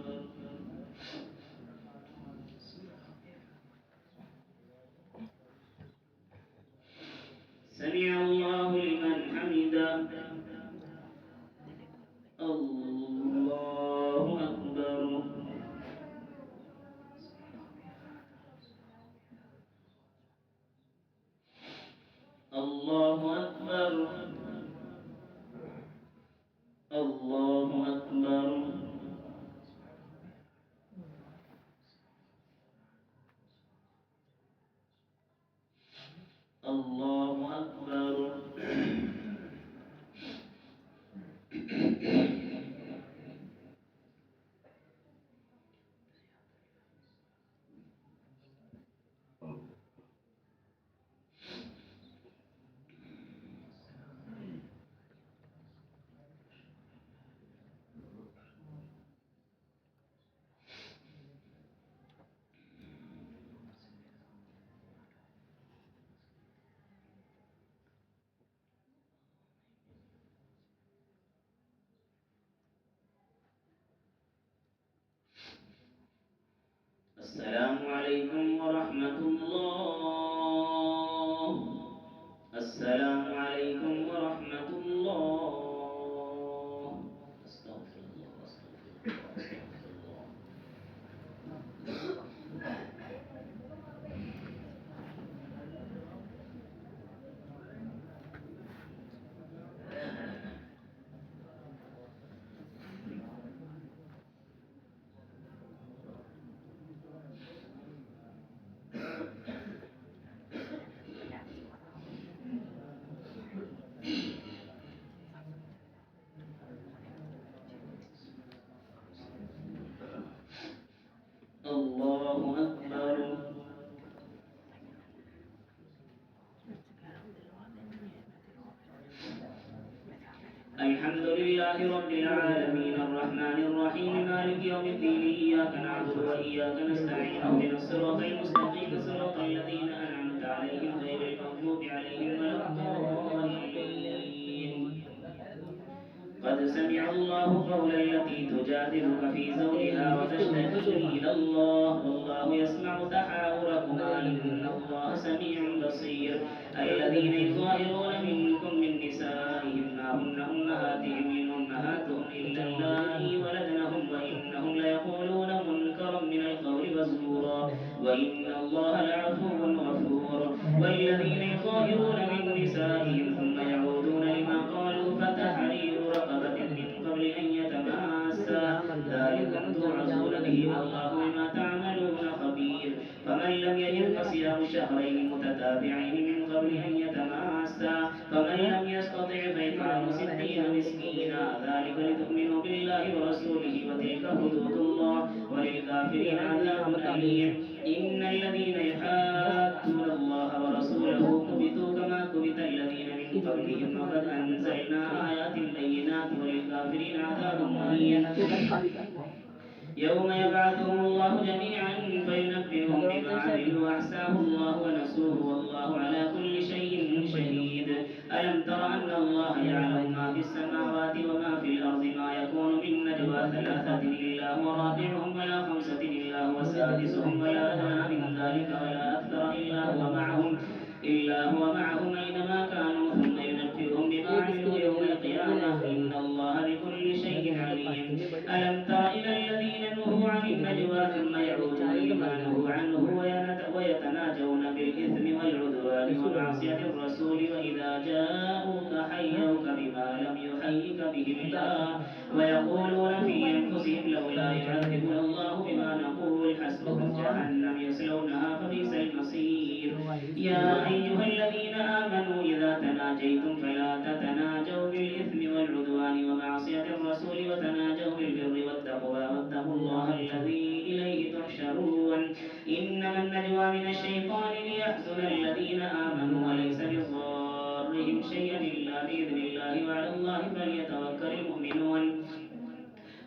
سمع الله لمن حمده الله أكبر الله أكبر الله أكبر الله أكبر السلام عليكم ورحمة الله السلام عليكم ورحمة الله أستغفر الله أستغفر الله أستغفر الله الحمد لله رب العالمين الرحمن الرحيم مالك يوم الدين إياك نعبد وإياك نستعين اهدنا الصراط المستقيم صراط الذين أنعمت عليهم غير المغضوب عليهم ولا الضالين. قد سمع الله قول التي تجادلك في زوجها وتشتكي إلى الله والله يسمع تحاوركما إن الله سميع بصير. الذين يظاهرون منكم من نسائهم ما هن أمهاتهم إن أمهاتهم إلا اللائي ولدنهم وإنهم ليقولون منكرا من القول وزورا وإن الله لعفو غفور. والذين يظاهرون من نسائهم ثم يعودون لما قالوا فتحرير رقبة من قبل أن يتماسا ذلكم توعظون به والله بما تعملون خبير. فمن لم يجد فصيام شهرين متتابعين من قبل أن يتماسا فمن لم يستطع فإطعام 60 مسكينا ذلك لتؤمنوا بالله ورسوله وتلك حدود الله وللكافرين عذاب أليم. إن الذين يحادون الله ورسوله كبتوا كما كبت الذين من قبلهم وقد أنزلنا آيات بينات وللكافرين عذاب مهين. يوم يبعثهم الله جميعا فينبئهم بما عملوا أحساه الله ونسوه والله على كل شيء شهيد. ألم تر أن الله يعلم ما في السماوات وما في الأرض ما يكون من نجوى 3 إلا هو رابعهم ولا 5 إلا هو سادسهم ولا أدنى من ذلك ولا أكثر إلا هو معهم أينما كانوا ثم ينبئهم بما عملوا يوم القيامة إن الله بكل شيء عليم. ألم تر إلى الذين نهوا عن النجوى ثم يعودون لما نهوا عنه ويتناجون بالإثم والعدوان ومعصية الرسول وإذا جاءوك حيوك بما لم يحيك به الله ويقولون في أنفسهم لولا يعذبنا الله بما نقول حسبهم جهنم يصلونها فبئس المصير. يا أيها الذين آمنوا إذا تناجيتم فلا تتناجوا بالإثم والعدوان ومعصية الرسول وتناجوا بالبر والتقوى واتقوا الله الذي إليه تحشرون. إنما النجوى من الشيطان ليحزن الذين آمنوا وليس بضارهم شيئا إلا بإذن الله وعلى الله فليتوكل المؤمنون.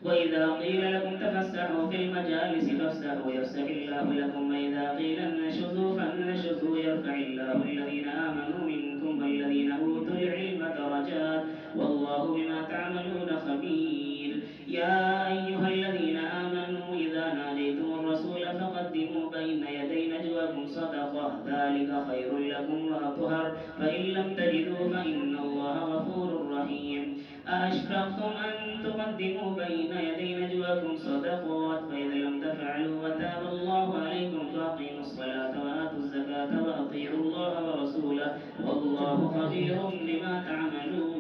وإذا قيل لكم تفسحوا في المجالس فافسحوا يفسح الله لكم وإذا قيل انشزوا فانشزوا يرفع الله الذين آمنوا منكم والذين أوتوا العلم درجات والله بما تعملون خبير. يا أيها الذين آمنوا إذا ناجيتم الرسول فقدموا بين يدي نجواكم صدقة ذلك خير لكم وأطهر فإن لم تجدوا فإن الله غفور رحيم. أأشفقتم أن تقدموا بين يدي نجواكم صدقات فإذا لم تفعلوا وتاب الله عليكم فأقيموا الصلاة وآتوا الزكاة وأطيعوا الله ورسوله والله خبير بما تعملون.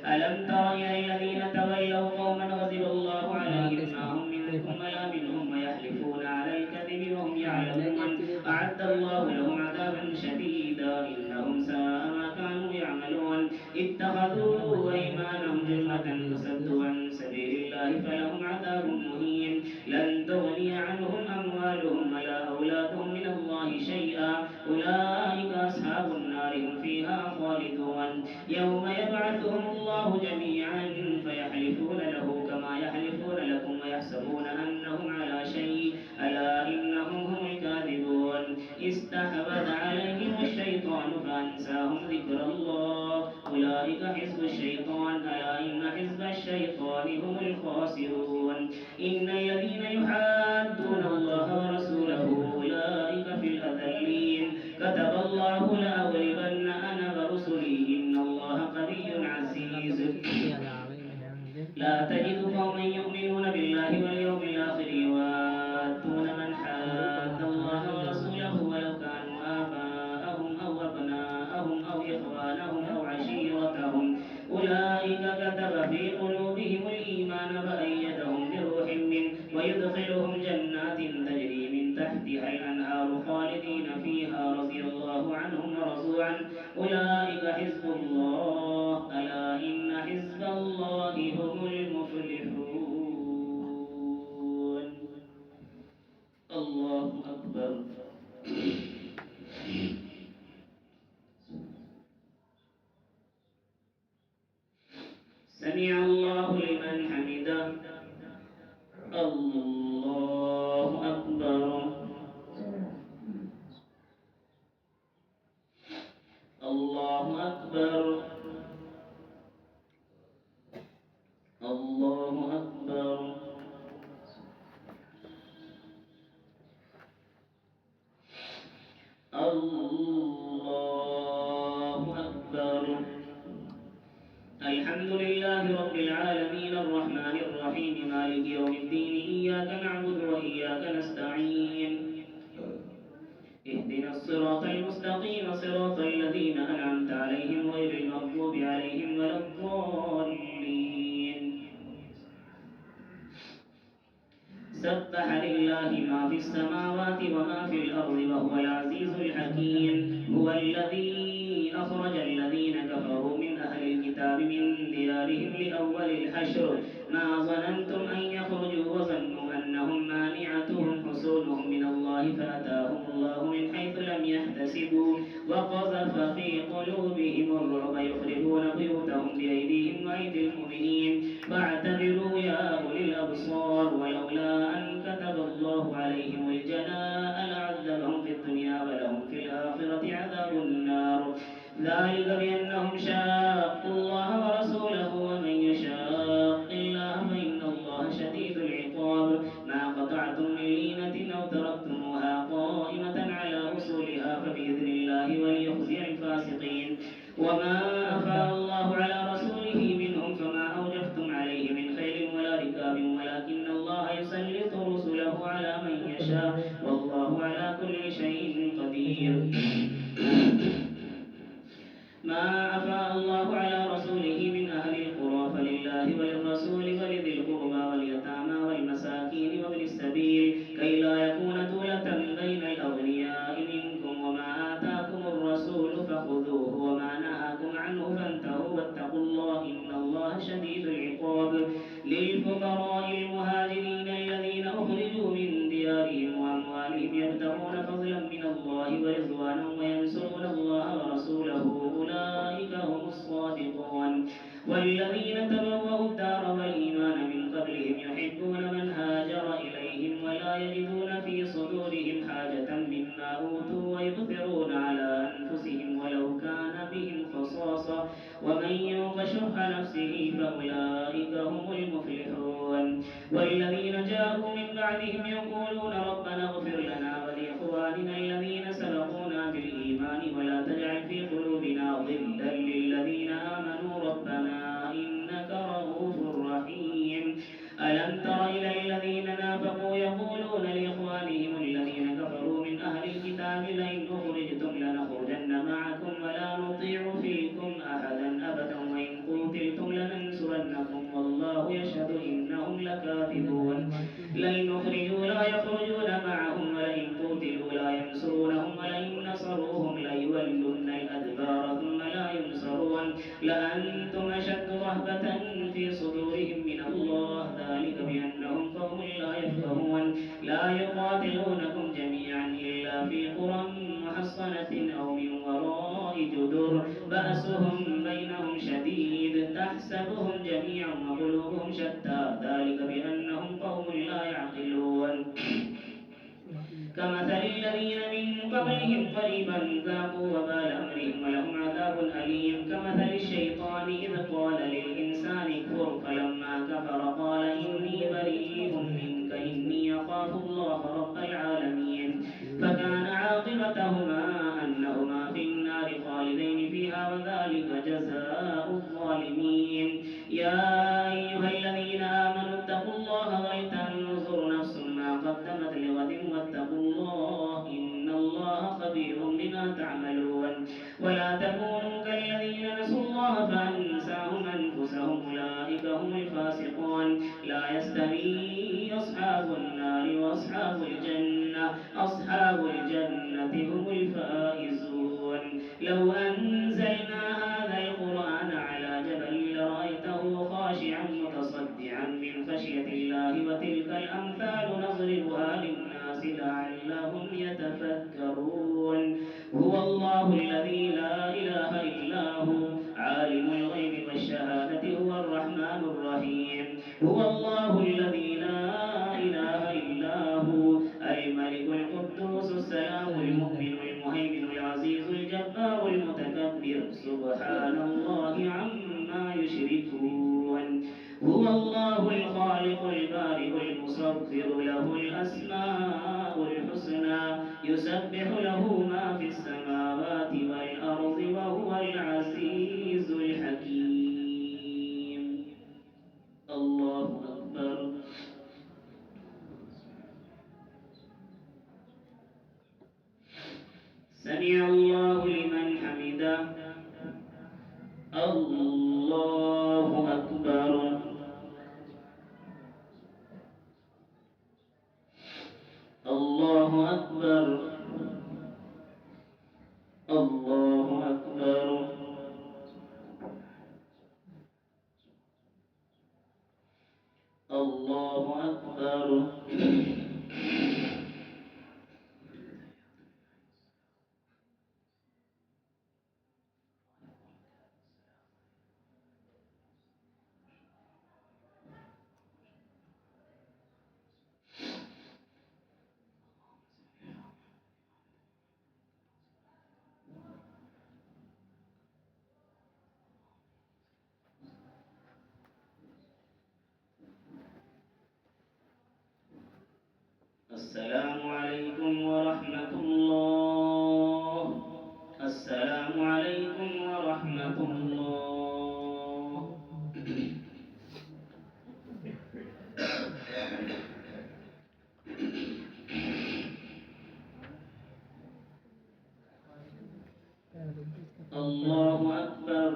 ألم تر إلى الذين تولوا قوما غضب الله عليهم ما هم منكم ولا منهم ويحلفون على الكذب وهم يعلمون أعد الله لهم عذابا شديدا إنهم ساء ما كانوا يعملون. اتخذوا أيمانهم جنة فصدوا عن سبيل الله فلهم عذاب مهين. لن تغني عنهم أموالهم ولا أولادهم من الله شيئا أولئك أصحاب النار هم فيها خالدون. يوم يبعثهم الله جميعا فيحلفون له كما يحلفون لكم ويحسبون أنهم على شيء ألا إنهم هم الكاذبون. استحوذ عليهم الشيطان فأنساهم ذكر الله أولئك حزب الشيطان ألا إن حزب الشيطان هم الخاسرون. إن الذين يحادون الله ورسوله أولئك في الأذلين. كتب الله لأغلبن أنا ورسلي إن الله قوي عزيز. لا تجد قوما يؤمنون بالله واليوم الآخر يوادون من حاد الله ورسوله ولو كانوا آباءهم أو أبناءهم أو إخوانهم أو عشيرتهم أولئك كتب في قلوبهم الإيمان وأيدهم بروح منه ويدخلهم جنات تجري سمع الله لمن حمده. الله أكبر. الله أكبر. الله أكبر. الله أكبر. الحمد لله رب العالمين الرحمن الرحيم مالك يوم الدين إياك نعبد وإياك نستعين اهدنا الصراط المستقيم صراط الذين أنعمت عليهم غير المغضوب عليهم ولا الضالين. سبح لله ما في السماوات وما في الأرض وهو العزيز الحكيم. هو الذي أخرج الذين كفروا من أهل الكتاب من ديارهم لأول الحشر ما ظننتم أن يخرجوا وظنوا أنهم مانعتهم حصونهم من الله فأتاهم الله من حيث لم يحتسبوا وقذف في قلوبهم الرعب يخربون بيوتهم بأيديهم وأيدي المؤمنين فاعتبروا يا أولي الأبصار. ولولا أن كتب الله عليهم الجلاء لعذبهم في الدنيا ولهم في الآخرة عذاب النار. ذلك بأنهم شاقوا الله ورسوله ومن يشاق الله فإن الله شديد العقاب. ما قطعتم من لينة أو تركتموها قائمة على أصولها فبإذن الله وليخزي الفاسقين. وما أفاء الله على رسوله منهم فما أوجفتم عليه من خيل ولا ركاب ولكن الله يسلط رسله على من يشاء والله على كل شيء قدير. ما أفاء الله على رسوله من أهل القرى فلله وللرسول ولذي القربى واليتامى والمساكين وابن السبيل كي لا يكون دولة بين الأغنياء منكم. وما آتاكم الرسول فخذوه وما نهاكم عنه فانتهوا واتقوا الله إن الله شديد العقاب. للفقراء المهاجرين الذين أخرجوا من ديارهم وأموالهم يبتغون فضلا من الله ورضوانا وينصرون الله ورسوله أولئك هم الصادقون. والذين تبوأوا الدار والإيمان من قبلهم يحبون من هاجر إليهم ولا يجدون في صدورهم حاجة مما أوتوا ويؤثرون على أنفسهم ولو كان بهم خصاصة ومن يوق شح نفسه فأولئك هم المفلحون. والذين جاءوا من بعدهم يقولون ربنا اغفر لنا ولإخواننا الذين سبقونا بالإيمان ولا تجعل في قلوبنا غلا للذين آمنوا ربنا إنك رؤوف رحيم. ألم تر إلى الذين نافقوا يقولون لإخوانهم الذين كفروا من أهل الكتاب لئن أخرجتم لنخرجن معكم ولا نطيع فيكم أحدا أبدا وإن قتلتم لننصرنكم والله يشهد إنهم لكاذبون. لئن أخرجوا لا يخرجون معهم ولئن قتلوا لا ينصرونهم ولئن نصروهم ليولن الأدبار ثم لا ينصرون لأنتم أشد رهبة في صدورهم من الله ذلك بأنهم قوم لا يفقهون. لا يقاتلونكم جميعا إلا في قرى محصنة أو من وراء جدر بأسهم بينهم شديد تحسبهم جميعا وقلوبهم شتى ذلك بأنهم قوم لا يعقلون. كمثل الذين من قبلهم قريبا ذاقوا وبال أمرهم ولهم عذاب أليم. كمثل الشيطان إذ قال للإنسان اكفر فلما كفر قال إني بريء منك إني أخاف الله رب العالمين. فكان عاقبتهما أنهما في النار خالدين فيها وذلك جزاء الظالمين. يا أيها الذين آمنوا اتقوا الله ولتنظر نفس ما قدمت لغد واتقوا الله إن الله خبير بما تعملون. ولا تكونوا كالذين نسوا الله فأنساهم أنفسهم أولئك هم الفاسقون. لا يستوي أصحاب النار وأصحاب الجنة أصحاب الجنة هم الفائزون. لو أنزلنا هذا القرآن على جبل لرأيته خاشعا متصدعا من خشية الله وتلك الأمثال نضربها للناس لعلهم يتفكرون. هو الله الذي لا إله إلا هو عالم الغيب والشهادة هو الرحمن هو الله الذي لا إله إلا هو الملك القدوس السلام المؤمن المهيمن العزيز الجبار المتكبر سبحان الله عما يشركون هو الله الخالق البارئ المصور له الأسماء الحسنى يسبح له ما في السماوات والأرض وهو العزيز الحكيم الله أكبر سمع الله لمن حمده الله أكبر الله أكبر الله أكبر الله أكبر السلام عليكم ورحمة الله السلام عليكم ورحمة الله الله أكبر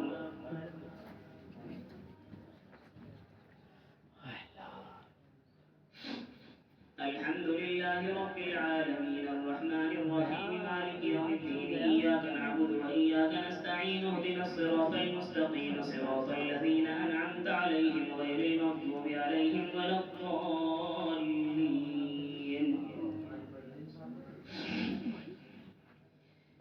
الحمد لله رب العالمين الرحمن الرحيم مالك يوم الدين إياك نعبد وإياك نستعين اهدنا الصراط المستقيم صراط الذين أنعمت عليهم غير المغضوب عليهم ولا الضالين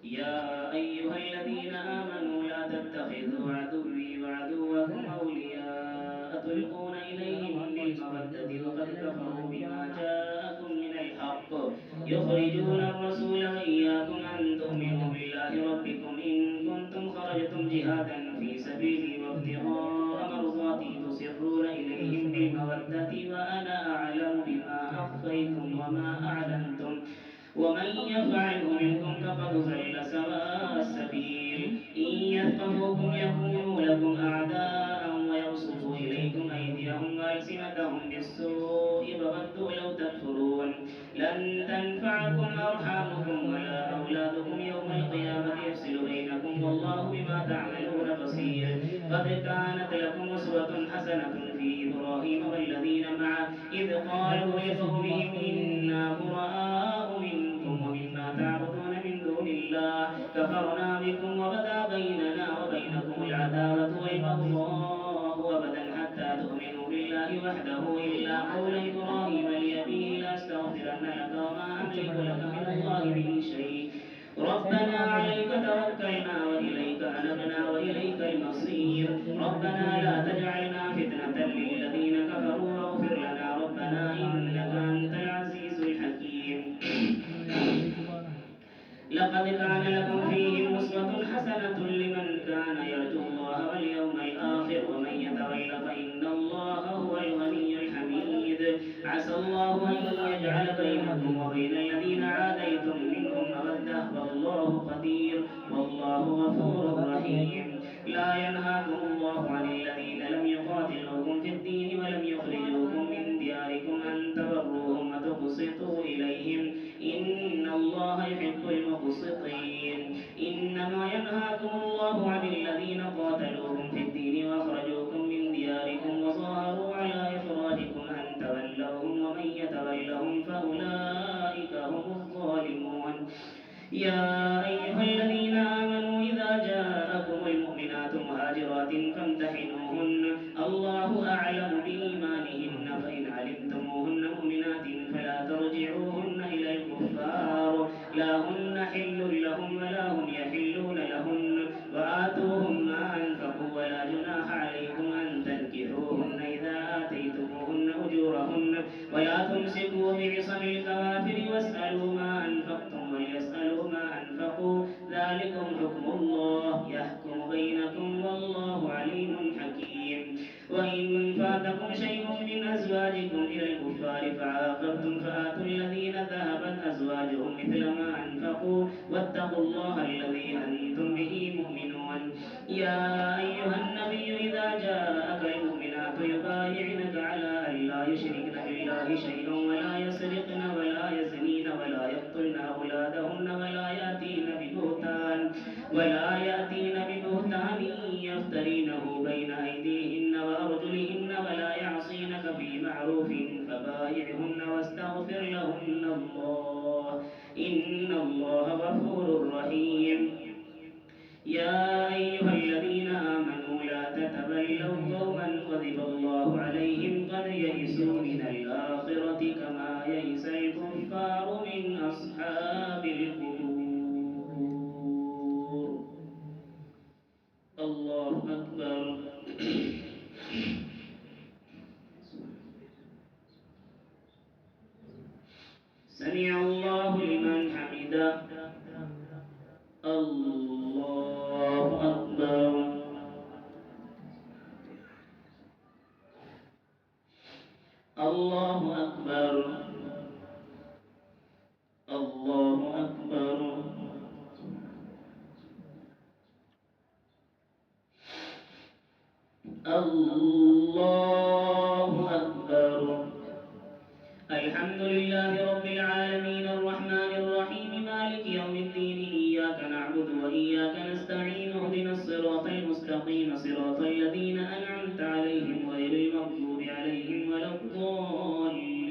يا أيها الذين آمنوا لا تتخذوا عدوي وعدوكم أولياء تلقون إليهم بالمودة وقد كفروا بما جاءكم من الحق يخرجون الرسول وإياكم أن تؤمنوا بالله ربكم إن كنتم خرجتم جهادا في سبيلي وابتغاء مرضاتي تسرون إليهم بالمودة وأنا أعلم بما أخفيتم وما أعلنتم ومن يفعله منكم فقد ضل سواء السبيل إن يثقفوكم يكونوا لكم أعداء ويبسطوا إليكم أيديهم وألسنتهم بالسوء وودوا لو تكفرون لن تنفعكم أرحامكم ولا أولادكم يوم القيامة يفصل بينكم والله بما تعملون بصير قد كانت لكم أسوة حسنة في إبراهيم والذين معه إذ قالوا لقومهم إنا براء منكم ومما تعبدون من دون الله كفرنا بكم وبدا بيننا وبينكم العداوة والبغضاء أبدا حتى تؤمنوا بالله وحده إلا قول إبراهيم لأبيه لأستغفرن لك وما أملك لك من الله من شيء ربنا عليك توكلنا وإليك أنبنا وإليك المصير ربنا لا تجعلنا فتنة للذين كفروا واغفر لنا ربنا إنك أنت العزيز الحكيم لقد كان لكم فيهم أسوة حسنة لمن كان يرجو الله واليوم الآخر ومن يتول فإن الله هو الغني الحميد عسى الله أن يجعل بينكم وبين الذين عاديتم منهم مودة والله قدير والله غفور رحيم لا ينهاكم الله عن الذين لم يقاتلوكم في الدين ولم يخرجوكم من دياركم أن تبروهم وتقسطوا إليهم إن الله يحب المقسطين إنما ينهاكم الله عن الذين قاتلوكم في الدين وأخرجوكم من دياركم وظاهروا على إخراجكم أن تولوهم ومن يتولهم فأولئك هم الظالمون يا أيها الذين آمنوا إذا جاءكم المؤمنات مهاجرات فامتحنوهن الله أعلم بإيمانهن فإن علمتموهن مؤمنات فلا ترجعوهن إلى الكفار لا هن حل لهم ولا هم يحلون لهن وآتوهم ما أنفقوا ولا جناح عليكم أن تنكحوهن إذا آتيتموهن ولا تمسكوا بعصم الكوافر واسألوا ما أنفقتم وليسألوا ما أنفقوا ذلكم حكم الله يحكم بينكم والله عليم حكيم. وإن فاتكم شيء من أزواجكم إلى الكفار فعاقبتم فآتوا الذين ذهبت أزواجهم مثل ما أنفقوا واتقوا الله الذي أنتم به مؤمنون. يا أيها النبي إذا جاءك المؤمنات يبايعنك على أن لا يشركن بالله شيئا ولا يسرقن ولا يزنين ولا يقتلن أولادهن ولا يأتين ببهتان يفترينه بين أيديهن وأرجلهن ولا يعصينك في معروف فبايعهن واستغفر لهن الله إن الله غفور رحيم. يا أيها الذين آمنوا لا تتولوا قوما غضب الله عليهم قد يئسوا من الآخرة كما يئس الكفار من أصحاب القبور. الله أكبر. سمع الله لمن حمده. الله أكبر. الله أكبر. الله أكبر. الله أكبر. الحمد لله رب العالمين الرحمن الرحيم مالك يوم الدين إياك نعبد وإياك نستعين اهدنا الصراط المستقيم صراط الذين أنعمت عليهم غير المغضوب عليهم ولا الضالين.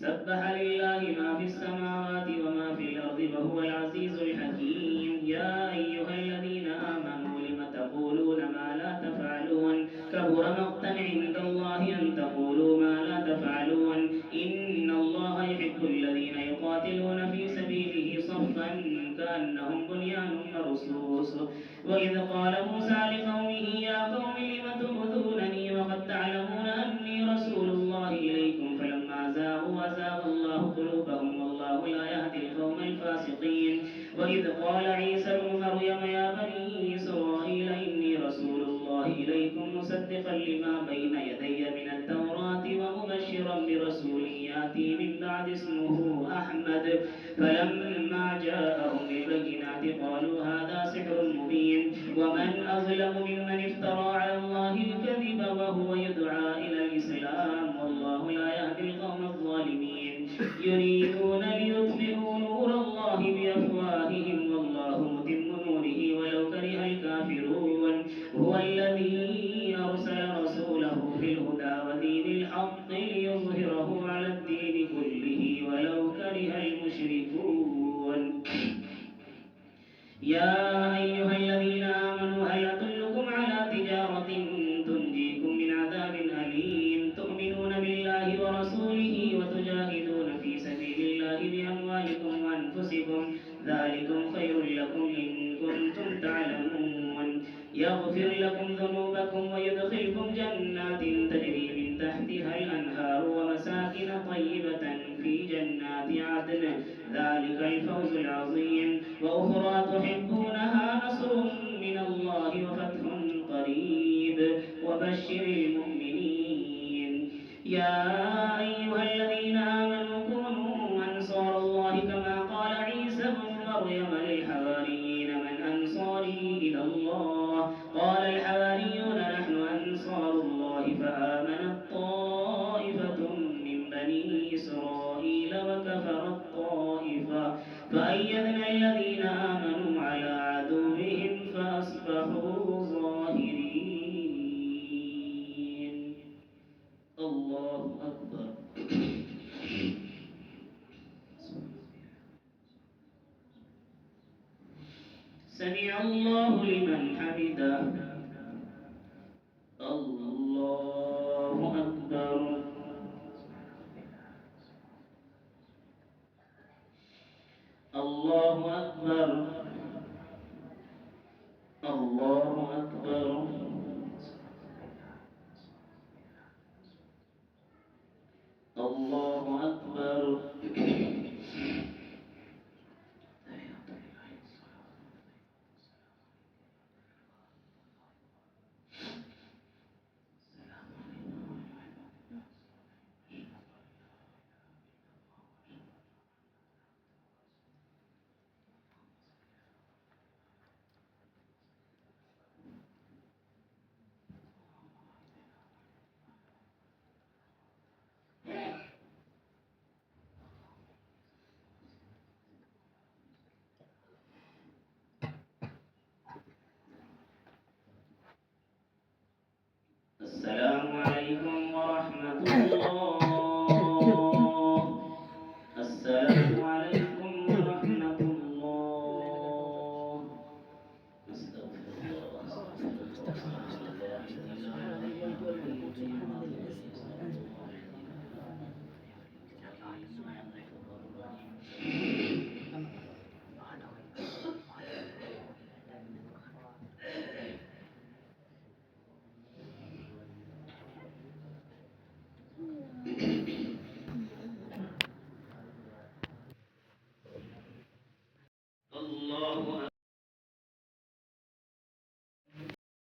سبح لله ما في السماوات وما في الأرض وهو العزيز الحكيم. يا أيها الذين آمنوا لم تقولون ما لا تفعلون كبر مقتا عند الله أن تقولوا ما لا تفعلون إن الله يحب الذين يقاتلون في سبيله صفا كأنهم بنيان مرصوص. وإذ قال موسى لقومه يا قوم لم تؤذونني وقد تعلمون أني رسول الله إليكم فلما زاغوا أزاغ الله قلوبهم والله لا يهدي القوم الفاسقين. وإذ قال عيسى ابن مريم يا بني إسرائيل إني رسول الله إليكم مصدقا لما بين يدي من التوراة ومبشرا برسول يأتي من بعد اسمه أحمد فلما جاءهم بالبينات قالوا هذا سحر مبين ومن أظلم ممن افترى على الله الكذب وهو يدعى إلى الإسلام والله لا يهدي القوم الظالمين. يريدون ليطفئوا نور الله بأفواههم والله متم نوره ولو كره الكافرون. هو الذي أرسل رسوله بالهدى ودين الحق ليظهره على الدين كله ولو كره المشركون. يا أيها الذين آمنوا هل أدلكم على تجارة تنجيكم من عذاب أليم تؤمنون بالله ورسوله وتجاهدون في سبيل الله بأموالكم وأنفسكم ذلكم خير لكم إن كنتم تعلمون. يغفر لكم ذنوبكم ويدخلكم جنات تجري من تحتها الأنهار ومساكن طيبة في جنات عدن ذلك الفوز العظيم. وأخرى تحبونها نصر من الله وفتح قريب وبشر المؤمنين. يا أيها الذين آمنوا كونوا أنصار الله كما قال عيسى ابن مريم للحواريين من أنصاري إلى الله قال الحواريون نحن أنصار الله فآمنت طائفة من بني إسرائيل وكفرت طائفة فأيدنا الذين آمنوا على عدوهم فأصبحوا ظاهرين. الله أكبر. سمع الله لمن حمده. الله أكبر. الله أكبر. الله أكبر. الله